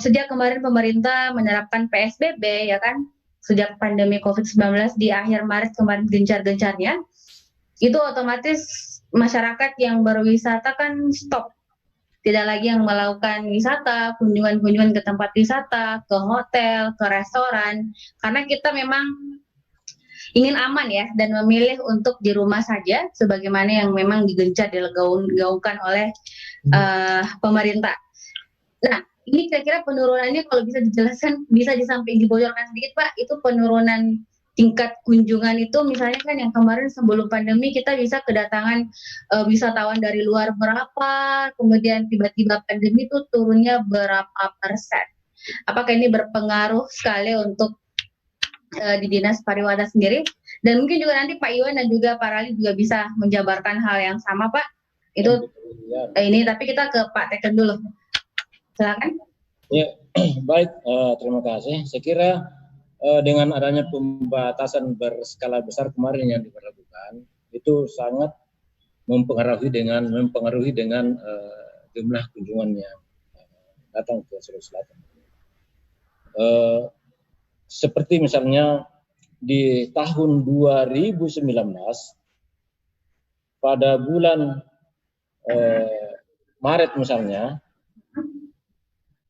sejak kemarin pemerintah menerapkan PSBB ya kan, sejak pandemi COVID-19 di akhir Maret kemarin gencar-gencarnya, itu otomatis masyarakat yang berwisata kan stop. Tidak lagi yang melakukan wisata, kunjungan-kunjungan ke tempat wisata, ke hotel, ke restoran, karena kita memang ingin aman ya dan memilih untuk di rumah saja sebagaimana yang memang digencar digaungkan oleh pemerintah. Nah, ini kira-kira penurunannya kalau bisa dijelaskan, bisa dibocorkan sedikit Pak, itu penurunan tingkat kunjungan itu misalnya kan yang kemarin sebelum pandemi kita bisa kedatangan wisatawan dari luar berapa, kemudian tiba-tiba pandemi itu turunnya berapa persen. Apakah ini berpengaruh sekali untuk di Dinas Pariwisata sendiri? Dan mungkin juga nanti Pak Iwan dan juga Pak Rali juga bisa menjabarkan hal yang sama Pak. Itu ini tapi kita ke Pak Teken dulu. Silakan. Ya, baik, terima kasih. Saya kira dengan adanya pembatasan berskala besar kemarin yang diberlakukan, itu sangat mempengaruhi dengan jumlah kunjungan yang datang ke Sulawesi Selatan. Seperti misalnya di tahun 2019 pada bulan Maret misalnya,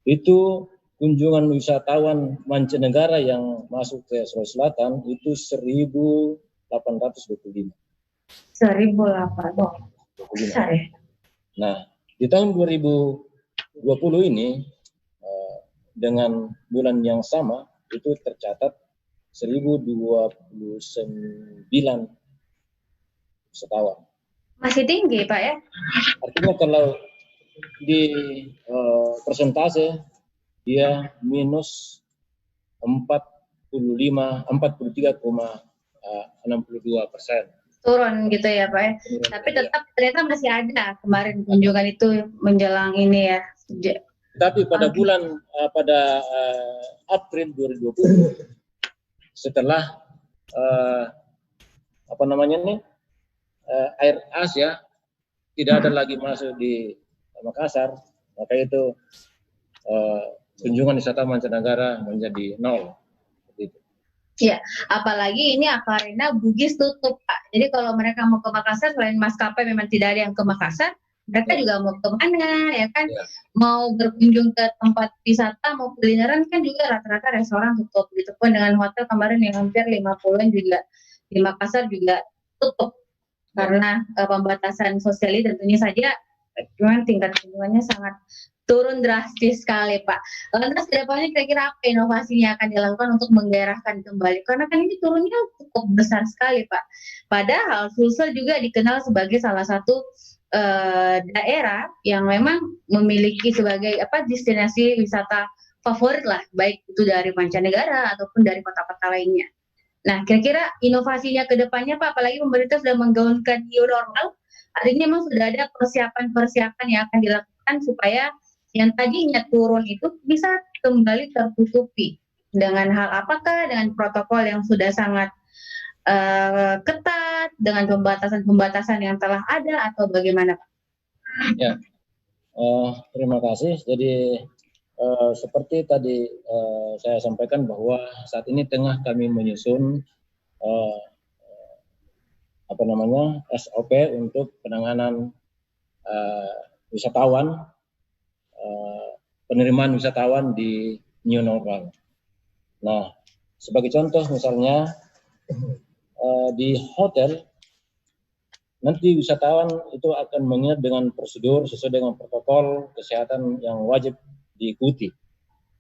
itu kunjungan wisatawan mancanegara yang masuk ke Sulawesi Selatan itu 1.825. 1.800. Besar ya? Nah, di tahun 2020 ini dengan bulan yang sama itu tercatat 1.029 wisatawan. Masih tinggi Pak ya? Artinya kalau di persentase dia minus 43,62%. Turun gitu ya Pak ya. Tapi tetap ternyata masih ada kemarin kunjungan itu menjelang ini ya. Tapi pada bulan pada April 2020 setelah air Asia tidak ada lagi masuk di Makassar, maka itu kunjungan wisata mancanegara menjadi 0. Iya, apalagi ini Akarina Bugis tutup Pak. Jadi kalau mereka mau ke Makassar, selain maskapai memang tidak ada yang ke Makassar, mereka juga mau ke mana ya kan? Mau berkunjung ke tempat wisata, mau kulineran kan juga rata-rata restoran tutup. Gitu pun dengan hotel kemarin yang hampir 50-an juga di Makassar juga tutup karena pembatasan sosial tentunya saja. Cuman tingkat kunjungannya sangat turun drastis sekali Pak. Lantas kedepannya kira-kira apa inovasinya akan dilakukan untuk menggairahkan kembali? Karena kan ini turunnya cukup besar sekali Pak. Padahal Sulsel juga dikenal sebagai salah satu daerah yang memang memiliki sebagai destinasi wisata favorit lah, baik itu dari mancanegara ataupun dari kota-kota lainnya. Nah, kira-kira inovasinya kedepannya Pak, apalagi pemerintah sudah menggaungkan new normal, artinya memang sudah ada persiapan-persiapan yang akan dilakukan supaya yang tadinya turun itu bisa kembali tertutupi. Dengan hal apakah? Dengan protokol yang sudah sangat ketat, dengan pembatasan-pembatasan yang telah ada, atau bagaimana Pak? Ya, terima kasih. Jadi seperti tadi saya sampaikan bahwa saat ini tengah kami menyusun SOP untuk penanganan wisatawan, penerimaan wisatawan di new normal. Nah, sebagai contoh misalnya di hotel nanti wisatawan itu akan mengingat dengan prosedur sesuai dengan protokol kesehatan yang wajib diikuti.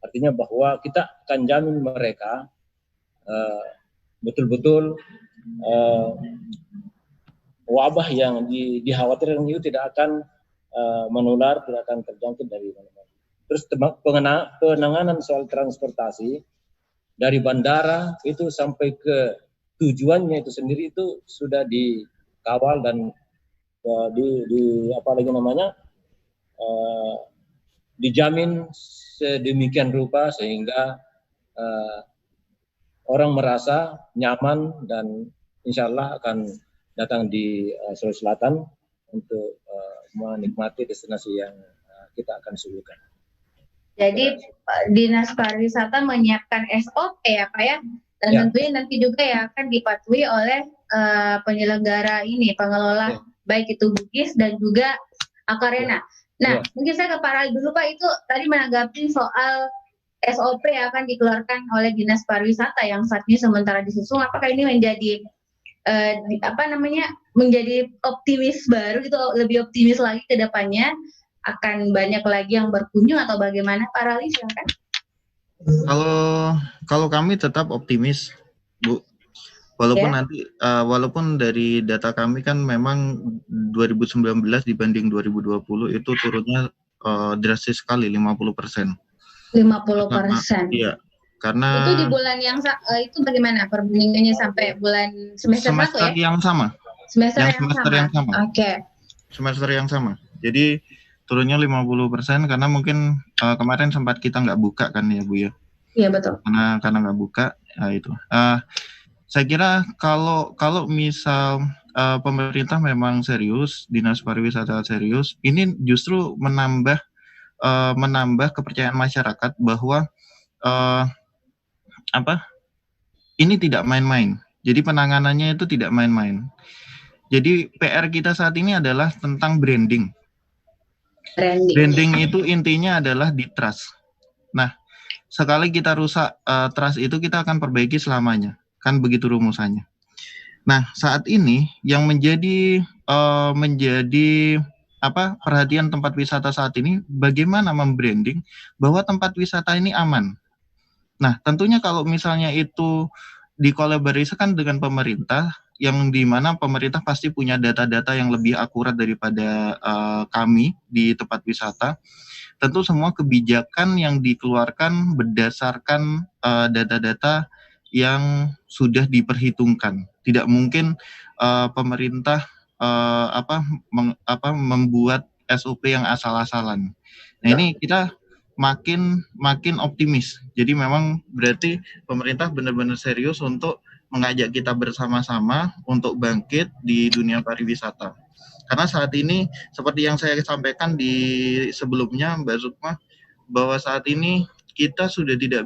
Artinya bahwa kita akan jamin mereka betul-betul wabah yang dikhawatirkan itu tidak akan menular, tidak akan terjangkit dari mana-mana. Terus penanganan soal transportasi dari bandara itu sampai ke tujuannya itu sendiri itu sudah dikawal dan dijamin sedemikian rupa sehingga orang merasa nyaman dan insya Allah akan datang di Sulawesi Selatan untuk menikmati destinasi yang kita akan suguhkan. Jadi Dinas Pariwisata menyiapkan SOP ya Pak ya, Dan Ya. tentunya nanti juga ya akan dipatuhi oleh penyelenggara ini, pengelola, baik itu Bugis dan juga Akarena. Nah, Ya. mungkin saya ke Pak Rali dulu Pak, itu tadi menanggapi soal SOP yang akan dikeluarkan oleh Dinas Pariwisata yang saat ini sementara disusun. Apakah ini menjadi menjadi optimis baru gitu, lebih optimis lagi ke depannya akan banyak lagi yang berkunjung atau bagaimana Pak Rali, silakan. Kalau kami tetap optimis, Bu. Walaupun Ya. nanti walaupun dari data kami kan memang 2019 dibanding 2020 itu turunnya drastis sekali 50%. 50%. Iya, karena Itu di bulan yang itu bagaimana perbandingannya sampai bulan semester 1 semester ya? yang sama. Semester yang yang sama. Oke. Semester yang sama. Jadi turunnya 50% karena mungkin kemarin sempat kita nggak buka kan ya Bu ya. Iya betul. Karena nggak buka, itu. Saya kira kalau misal pemerintah memang serius, Dinas Pariwisata serius, ini justru menambah kepercayaan masyarakat bahwa ini tidak main-main. Jadi penanganannya itu tidak main-main. Jadi PR kita saat ini adalah tentang branding. Branding itu intinya adalah di trust. Nah, sekali kita rusak trust itu, kita akan perbaiki selamanya. Kan begitu rumusannya. Nah, saat ini yang menjadi perhatian tempat wisata saat ini, bagaimana membranding bahwa tempat wisata ini aman. Nah, tentunya kalau misalnya itu dikolaborasikan dengan pemerintah, yang dimana pemerintah pasti punya data-data yang lebih akurat daripada kami di tempat wisata. Tentu semua kebijakan yang dikeluarkan berdasarkan data-data yang sudah diperhitungkan. Tidak mungkin pemerintah membuat SOP yang asal-asalan. Nah, ini kita makin optimis. Jadi memang berarti pemerintah benar-benar serius untuk mengajak kita bersama-sama untuk bangkit di dunia pariwisata. Karena saat ini seperti yang saya sampaikan di sebelumnya Mbak Sukma, bahwa saat ini kita sudah tidak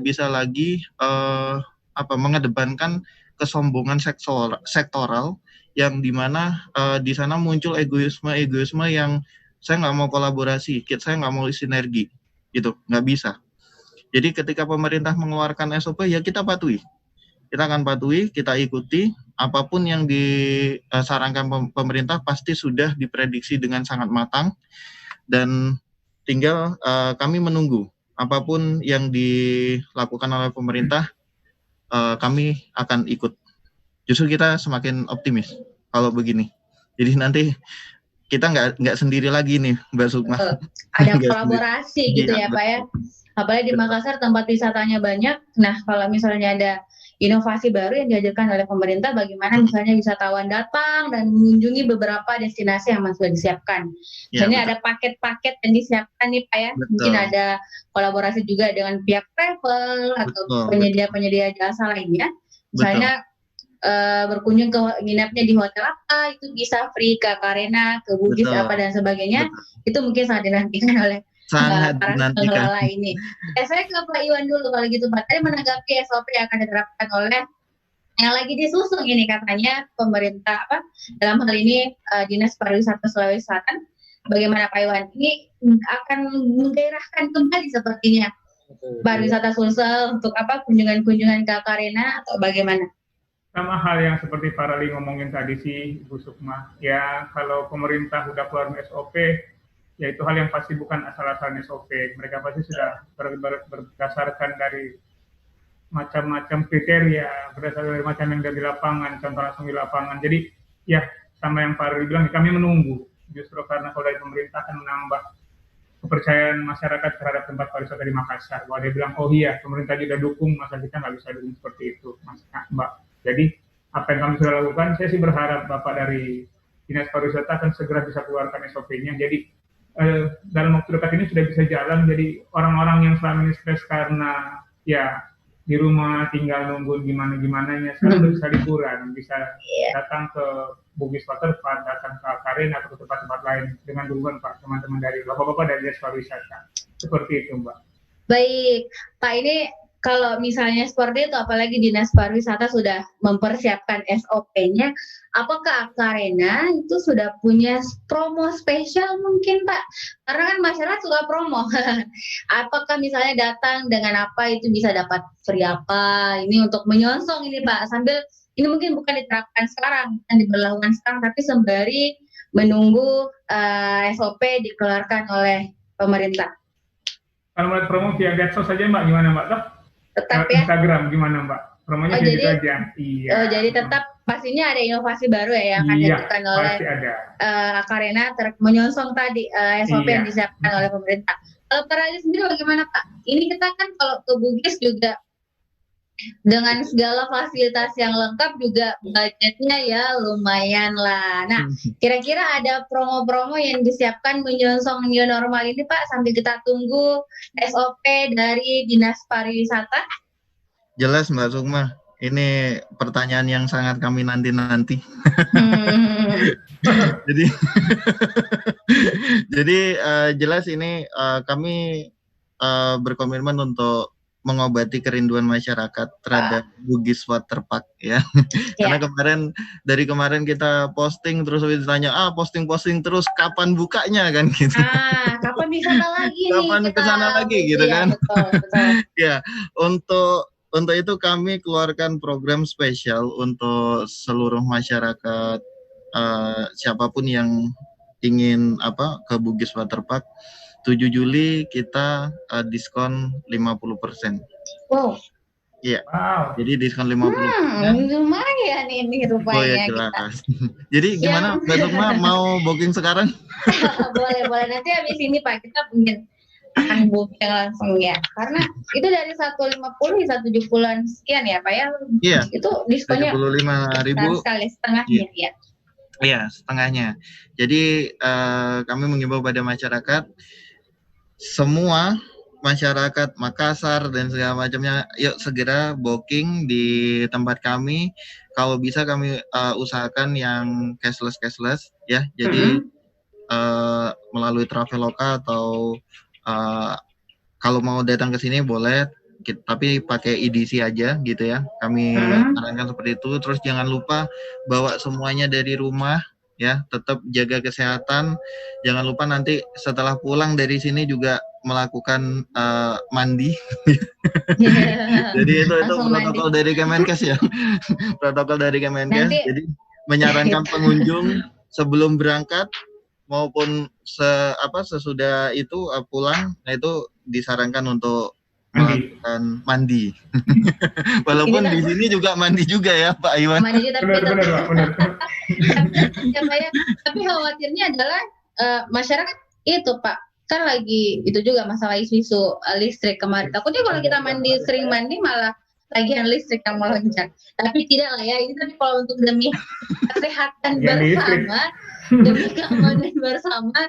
bisa lagi mengedepankan kesombongan sektoral yang dimana di sana muncul egoisme yang saya nggak mau kolaborasi, saya nggak mau sinergi, gitu, nggak bisa. Jadi ketika pemerintah mengeluarkan SOP, ya kita patuhi. Kita akan patuhi, kita ikuti, apapun yang disarankan pemerintah pasti sudah diprediksi dengan sangat matang, dan tinggal kami menunggu. Apapun yang dilakukan oleh pemerintah, kami akan ikut. Justru kita semakin optimis kalau begini. Jadi nanti kita nggak sendiri lagi nih, Mbak Sukma. Ada kolaborasi gitu ya, Pak ya. Apalagi di Makassar tempat wisatanya banyak. Nah, kalau misalnya ada inovasi baru yang diajarkan oleh pemerintah, bagaimana misalnya wisatawan datang dan mengunjungi beberapa destinasi yang sudah disiapkan. Misalnya ada paket-paket yang disiapkan nih, Pak ya. Betul. Mungkin ada kolaborasi juga dengan pihak travel atau penyedia-penyedia jasa lainnya. Misalnya berkunjung ke nginapnya di hotel apa, itu bisa free ke Akarena, ke Bugis apa dan sebagainya. Itu mungkin sangat dinantikan oleh para pengelola ini. Saya ke Pak Iwan dulu kalau gitu Pak. Tadi menanggapi SOP yang akan diterapkan oleh yang lagi disusun ini katanya pemerintah dalam hal ini Dinas Pariwisata Sulawesi Selatan. Bagaimana Pak Iwan? Ini akan menggairahkan kembali sepertinya pariwisata Sulsel untuk kunjungan-kunjungan ke Akarena atau bagaimana? Sama hal yang seperti Pak Rali ngomongin tadi sih, Bu Sukma. Ya, kalau pemerintah udah keluar SOP, ya itu hal yang pasti bukan asal-asalan SOP. Mereka pasti sudah berdasarkan dari macam-macam kriteria, berdasarkan dari macam yang ada di lapangan, contoh langsung di lapangan. Jadi, ya sama yang Pak Rali bilang, kami menunggu. Justru karena kalau dari pemerintah akan menambah kepercayaan masyarakat terhadap tempat pariwisata di Makassar. Bahwa dia bilang, oh iya, pemerintah juga dukung, masa kita nggak bisa dukung seperti itu, Mbak. Jadi apa yang kami sudah lakukan, saya sih berharap Bapak dari Dinas Pariwisata akan segera bisa keluarkan SOP-nya. Jadi dalam waktu dekat ini sudah bisa jalan. Jadi orang-orang yang selama ini stres karena ya di rumah tinggal nunggu gimana-gimananya, sekarang udah bisa liburan, bisa datang ke Bugis Waterpark, datang ke Akarena atau ke tempat-tempat lain dengan dukungan Pak teman-teman dari Bapak-bapak dari Dinas Pariwisata. Seperti itu Mbak. Baik, Pak, ini kalau misalnya seperti itu, apalagi Dinas Pariwisata sudah mempersiapkan SOP-nya, apakah Akarena itu sudah punya promo spesial mungkin, Pak? Karena kan masyarakat suka promo. Apakah misalnya datang dengan apa itu bisa dapat free apa? Ini untuk menyongsong ini, Pak. Sambil ini mungkin bukan diterapkan sekarang, bukan diberlakukan sekarang, tapi sembari menunggu SOP dikeluarkan oleh pemerintah. Kalau melihat promo via medsos saja Mbak, gimana Mbak? Toh? Tetap ya. Instagram gimana Mbak? Promonya Oh, gitu jadi aja. Iya. jadi tetap pastinya ada inovasi baru ya yang akan Iya, dilakukan oleh pasti ada. Akarena menyongsong tadi SOP yang Iya. disiapkan oleh pemerintah. Kalau Pak Raja sendiri bagaimana Pak? Ini kita kan kalau ke Bugis juga dengan segala fasilitas yang lengkap juga budgetnya ya lumayan lah. Nah, kira-kira ada promo-promo yang disiapkan menyongsong new normal ini Pak sambil kita tunggu SOP dari Dinas Pariwisata? Jelas Mbak Sukma, ini pertanyaan yang sangat kami nanti-nanti. Jadi jadi jelas ini kami berkomitmen untuk mengobati kerinduan masyarakat terhadap Bugis Waterpark ya. Karena dari kemarin kita posting terus ditanya posting terus kapan bukanya kan gitu. Kapan wisata lagi nih? Kapan kesana lagi gitu ya, kan? Betul. Ya, untuk itu kami keluarkan program spesial untuk seluruh masyarakat siapapun yang ingin ke Bugis Waterpark. 7 Juli kita diskon 50%. Wow. Iya. Wow. Jadi diskon 50%. Lumayan ini rupanya. Oh ya jelas. Jadi gimana Mbak Sukma mau booking sekarang? boleh. Nanti habis ini Pak kita mungkin akan booking langsung ya. Karena itu dari 150 bisa 70-an sekian ya Pak ya. Iya. Itu diskonnya 75.000 sekali setengahnya ya. Iya, setengahnya. Jadi kami mengimbau pada masyarakat, semua masyarakat Makassar dan segala macamnya, yuk segera booking di tempat kami. Kalau bisa kami usahakan yang cashless ya. Jadi melalui Traveloka atau kalau mau datang ke sini boleh, tapi pakai EDC aja gitu ya. Kami sarankan seperti itu. Terus jangan lupa bawa semuanya dari rumah ya, tetap jaga kesehatan. Jangan lupa nanti setelah pulang dari sini juga melakukan mandi. Jadi itu protokol dari Kemenkes ya. Protokol dari Kemenkes. Jadi menyarankan pengunjung sebelum berangkat maupun sesudah itu pulang, nah itu disarankan untuk melakukan mandi. Walaupun di sini juga mandi juga ya Pak Iwan. Mandi juga benar. Tapi khawatirnya adalah masyarakat itu Pak, kan lagi itu juga masalah isu listrik kemarin. Takutnya kalau kita sering mandi malah tagihan listrik yang melonjak. Tapi tidak lah ya, ini tapi kalau untuk demi kesehatan bersama, demi keamanan bersama,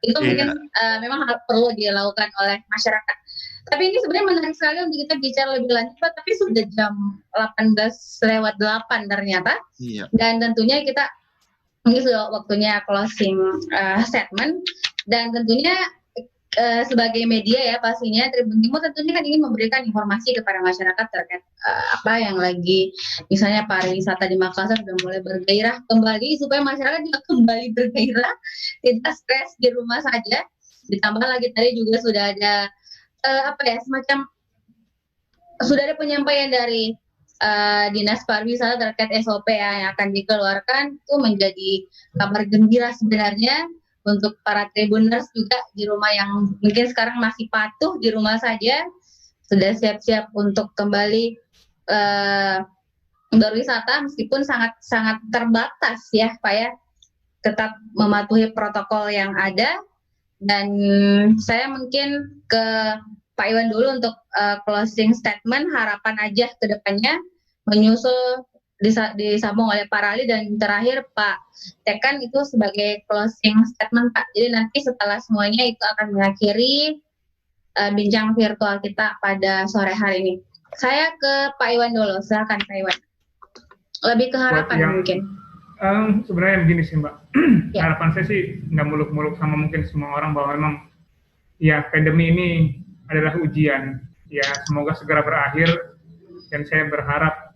itu mungkin memang perlu dilakukan oleh masyarakat. Tapi ini sebenarnya menarik sekali untuk kita bicara lebih lanjut, Pak, tapi sudah jam 18:08 ternyata. Iya. Dan tentunya ini sudah waktunya closing statement, dan tentunya sebagai media ya pastinya Tribun Timur tentunya kan ingin memberikan informasi kepada masyarakat terkait apa yang lagi misalnya pariwisata di Makassar sudah mulai bergairah kembali, supaya masyarakat juga kembali bergairah, tidak stres di rumah saja. Ditambah lagi tadi juga sudah ada semacam sudah ada penyampaian dari Dinas Pariwisata terkait SOP yang akan dikeluarkan, itu menjadi kabar gembira sebenarnya untuk para tribuners juga di rumah yang mungkin sekarang masih patuh di rumah saja, sudah siap-siap untuk kembali berwisata meskipun sangat terbatas ya Pak ya, tetap mematuhi protokol yang ada. Dan saya mungkin ke Pak Iwan dulu untuk closing statement, harapan aja ke depannya, menyusul disambung oleh Pak Rali, dan terakhir Pak Tekan itu sebagai closing statement Pak. Jadi nanti setelah semuanya itu akan mengakhiri bincang virtual kita pada sore hari ini. Saya ke Pak Iwan dulu, silakan Pak Iwan. Lebih ke harapan mungkin. Sebenarnya begini sih Mbak, harapan saya sih nggak muluk-muluk sama mungkin semua orang, bahwa memang ya pandemi ini adalah ujian. Ya, semoga segera berakhir dan saya berharap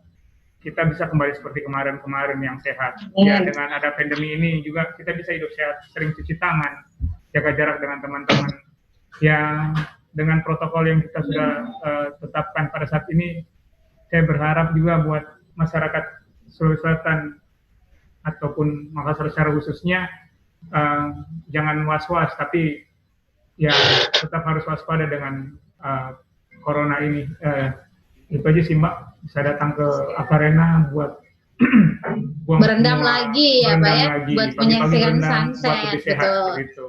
kita bisa kembali seperti kemarin-kemarin yang sehat. Ya, dengan ada pandemi ini juga kita bisa hidup sehat, sering cuci tangan, jaga jarak dengan teman-teman. Ya, dengan protokol yang kita sudah tetapkan pada saat ini, saya berharap juga buat masyarakat Sulawesi Selatan ataupun Makassar secara khususnya jangan was-was, tapi ya tetap harus waspada dengan corona ini. Itu aja sih Mbak, bisa datang ke Akarena buat berendam lagi ya Pak ya, buat menyaksikan sunset gitu.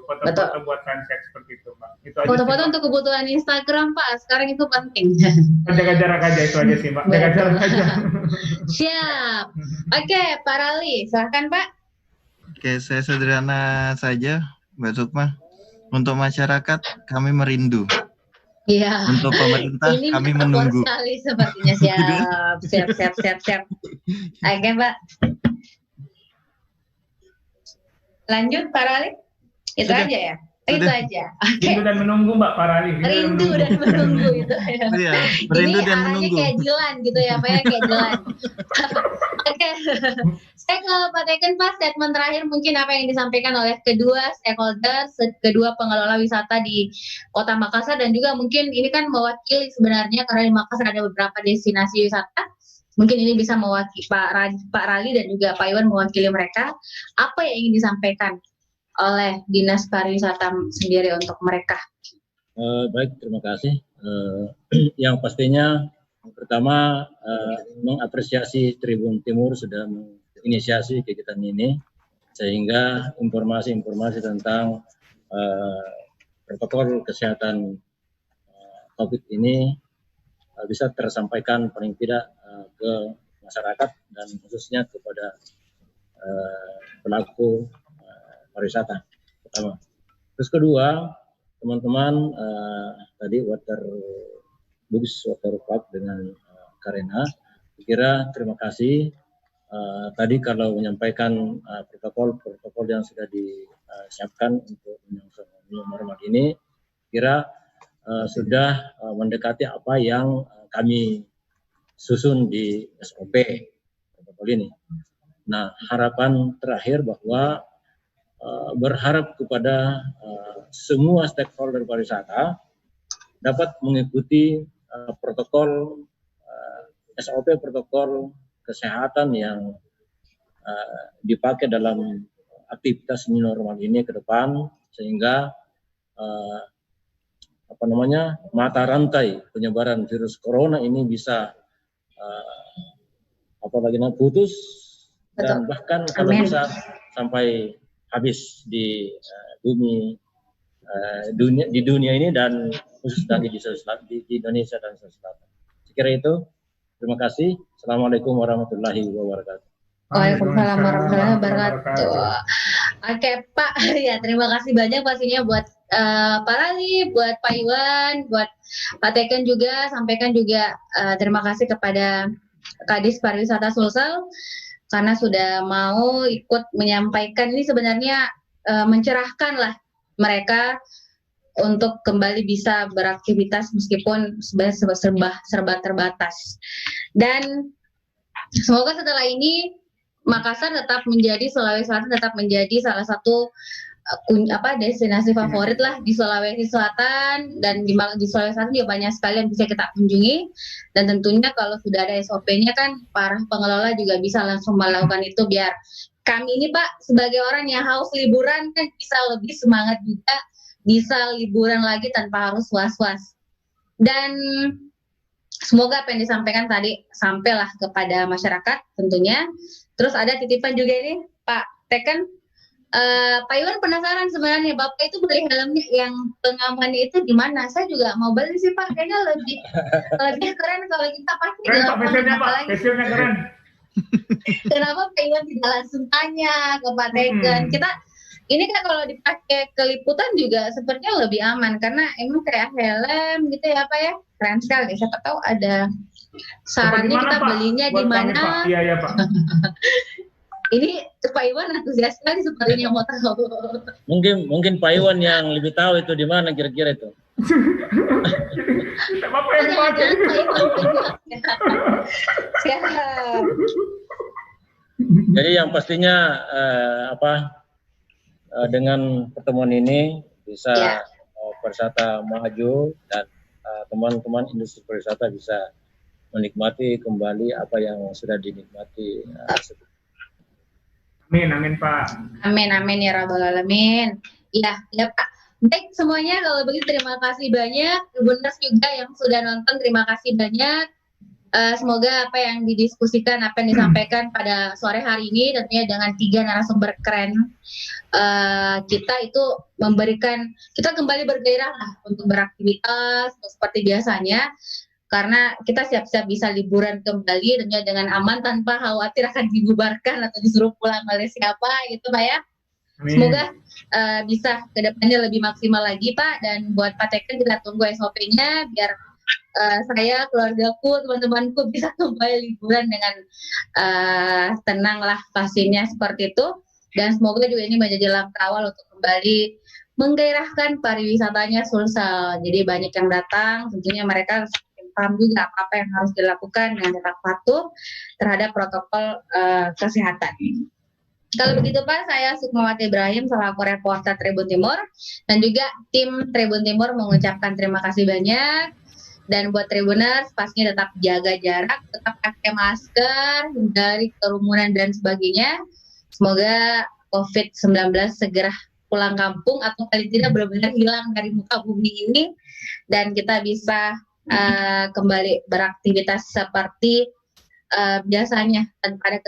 Foto-foto buat sunset seperti itu Mbak. Foto-foto untuk kebutuhan Instagram Pak, sekarang itu penting. Jaga jarak aja, itu aja sih Mbak. Jaga jarak aja. Siap. Oke, Pak Rali, silahkan Pak. Oke, saya sederhana saja Mbak Sukma. Untuk masyarakat kami merindu. Iya. Untuk pemerintah ini kami menunggu. Sekali sepertinya. Siap. Oke Pak. Lanjut Pak Rali. Itu Sudah. aja ya. Itu aja. Rindu dan menunggu Mbak Pak Rali. Rindu dan menunggu itu. Iya, merindu ini dan arahnya menunggu. kayak Jilan gitu ya Pak ya, kayak Jilan. Oke. Saya ke Pak Teken Pak, statement terakhir mungkin apa yang disampaikan oleh kedua stakeholder, kedua pengelola wisata di Kota Makassar, dan juga mungkin ini kan mewakili sebenarnya karena di Makassar ada beberapa destinasi wisata. Mungkin ini bisa mewakili Pak Rali dan juga Pak Iwan mewakili mereka. Apa yang ingin disampaikan oleh Dinas Pariwisata sendiri untuk mereka? Baik, terima kasih. Yang pastinya pertama mengapresiasi Tribun Timur sudah menginisiasi kegiatan ini, sehingga informasi-informasi tentang protokol kesehatan COVID ini bisa tersampaikan paling tidak ke masyarakat dan khususnya kepada pelaku pariwisata pertama. Terus kedua, teman-teman tadi water park dengan Karena, kira terima kasih tadi kalau menyampaikan protokol yang sudah disiapkan untuk new normal ini, kira sudah mendekati apa yang kami susun di SOP protokol ini. Nah, harapan terakhir bahwa berharap kepada semua stakeholder pariwisata dapat mengikuti protokol SOP protokol kesehatan yang dipakai dalam aktivitas new normal ini ke depan, sehingga mata rantai penyebaran virus corona ini bisa putus. Betul. Dan bahkan kalau bisa sampai habis di dunia ini dan khusus di Indonesia dan Sulawesi Selatan. Sekira itu. Terima kasih. Assalamualaikum warahmatullahi wabarakatuh. Waalaikumsalam warahmatullahi wabarakatuh. Oke Pak, ya terima kasih banyak pastinya buat Pak Rali, buat Pak Iwan, buat Pak Teken juga, sampaikan juga terima kasih kepada Kadis Pariwisata Sulsel karena sudah mau ikut menyampaikan ini, sebenarnya mencerahkan lah mereka untuk kembali bisa beraktivitas meskipun serba terbatas. Dan semoga setelah ini Makassar tetap menjadi, Sulawesi Selatan tetap menjadi salah satu destinasi favorit lah di Sulawesi Selatan, dan di Sulawesi Selatan juga banyak sekali yang bisa kita kunjungi. Dan tentunya kalau sudah ada SOP-nya kan para pengelola juga bisa langsung melakukan itu, biar kami ini Pak sebagai orang yang haus liburan kan bisa lebih semangat juga, bisa liburan lagi tanpa harus was-was. Dan semoga apa yang disampaikan tadi sampailah kepada masyarakat tentunya. Terus ada titipan juga ini Pak Teken, Pak Iwan penasaran sebenarnya Bapak itu beli helmnya yang pengamannya itu di mana? Saya juga mau beli sih Pak, kayaknya lebih keren kalau kita pakai di lapangan. Facialnya keren. Kenapa Pak Iwan tidak langsung tanya ke Pak Teken? Kita ini kan kalau dipakai ke liputan juga sepertinya lebih aman karena emang kayak helm gitu ya Pak ya, keren sekali. Siapa tahu ada sarannya kita belinya di mana? Iya Pak. Ini Pak Iwan antusias sekali sepertinya mau tahu. Mungkin Pak Iwan yang lebih tahu itu di mana kira-kira itu. Tidak apa-apa yang pakai. Siap. Jadi yang pastinya dengan pertemuan ini bisa Ya. pariwisata maju dan teman-teman industri pariwisata bisa menikmati kembali apa yang sudah dinikmati. Amin Pak. Amin ya rabbal alamin. Ya Pak. Baik semuanya, kalau begitu terima kasih banyak. Tribuners juga yang sudah nonton, terima kasih banyak. Semoga apa yang didiskusikan, apa yang disampaikan pada sore hari ini tentunya dengan 3 narasumber keren kita itu memberikan kita kembali bergairah lah untuk beraktivitas seperti biasanya, karena kita siap-siap bisa liburan kembali tentunya dengan aman tanpa khawatir akan dibubarkan atau disuruh pulang oleh siapa gitu Pak ya. Amin. Semoga bisa kedepannya lebih maksimal lagi Pak, dan buat Pak Teken kita tunggu SOP-nya biar saya, keluargaku, teman-temanku bisa kembali liburan dengan tenang lah pastinya seperti itu. Dan semoga juga ini menjadi langkah awal untuk kembali menggairahkan pariwisatanya Sulsel. Jadi banyak yang datang, tentunya mereka paham juga apa yang harus dilakukan dengan tetap patuh terhadap protokol kesehatan. Kalau begitu Pak, saya Sukmawati Ibrahim selaku reporter Tribun Timur dan juga tim Tribun Timur mengucapkan terima kasih banyak. Dan buat Tribuners pastinya tetap jaga jarak, tetap pakai masker, hindari kerumunan dan sebagainya. Semoga COVID-19 segera pulang kampung atau paling tidak benar-benar hilang dari muka bumi ini dan kita bisa kembali beraktivitas seperti biasanya tanpa ada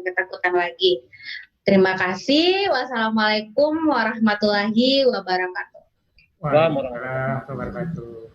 ketakutan lagi. Terima kasih. Wassalamualaikum warahmatullahi wabarakatuh. Waalaikumsalam warahmatullahi wabarakatuh.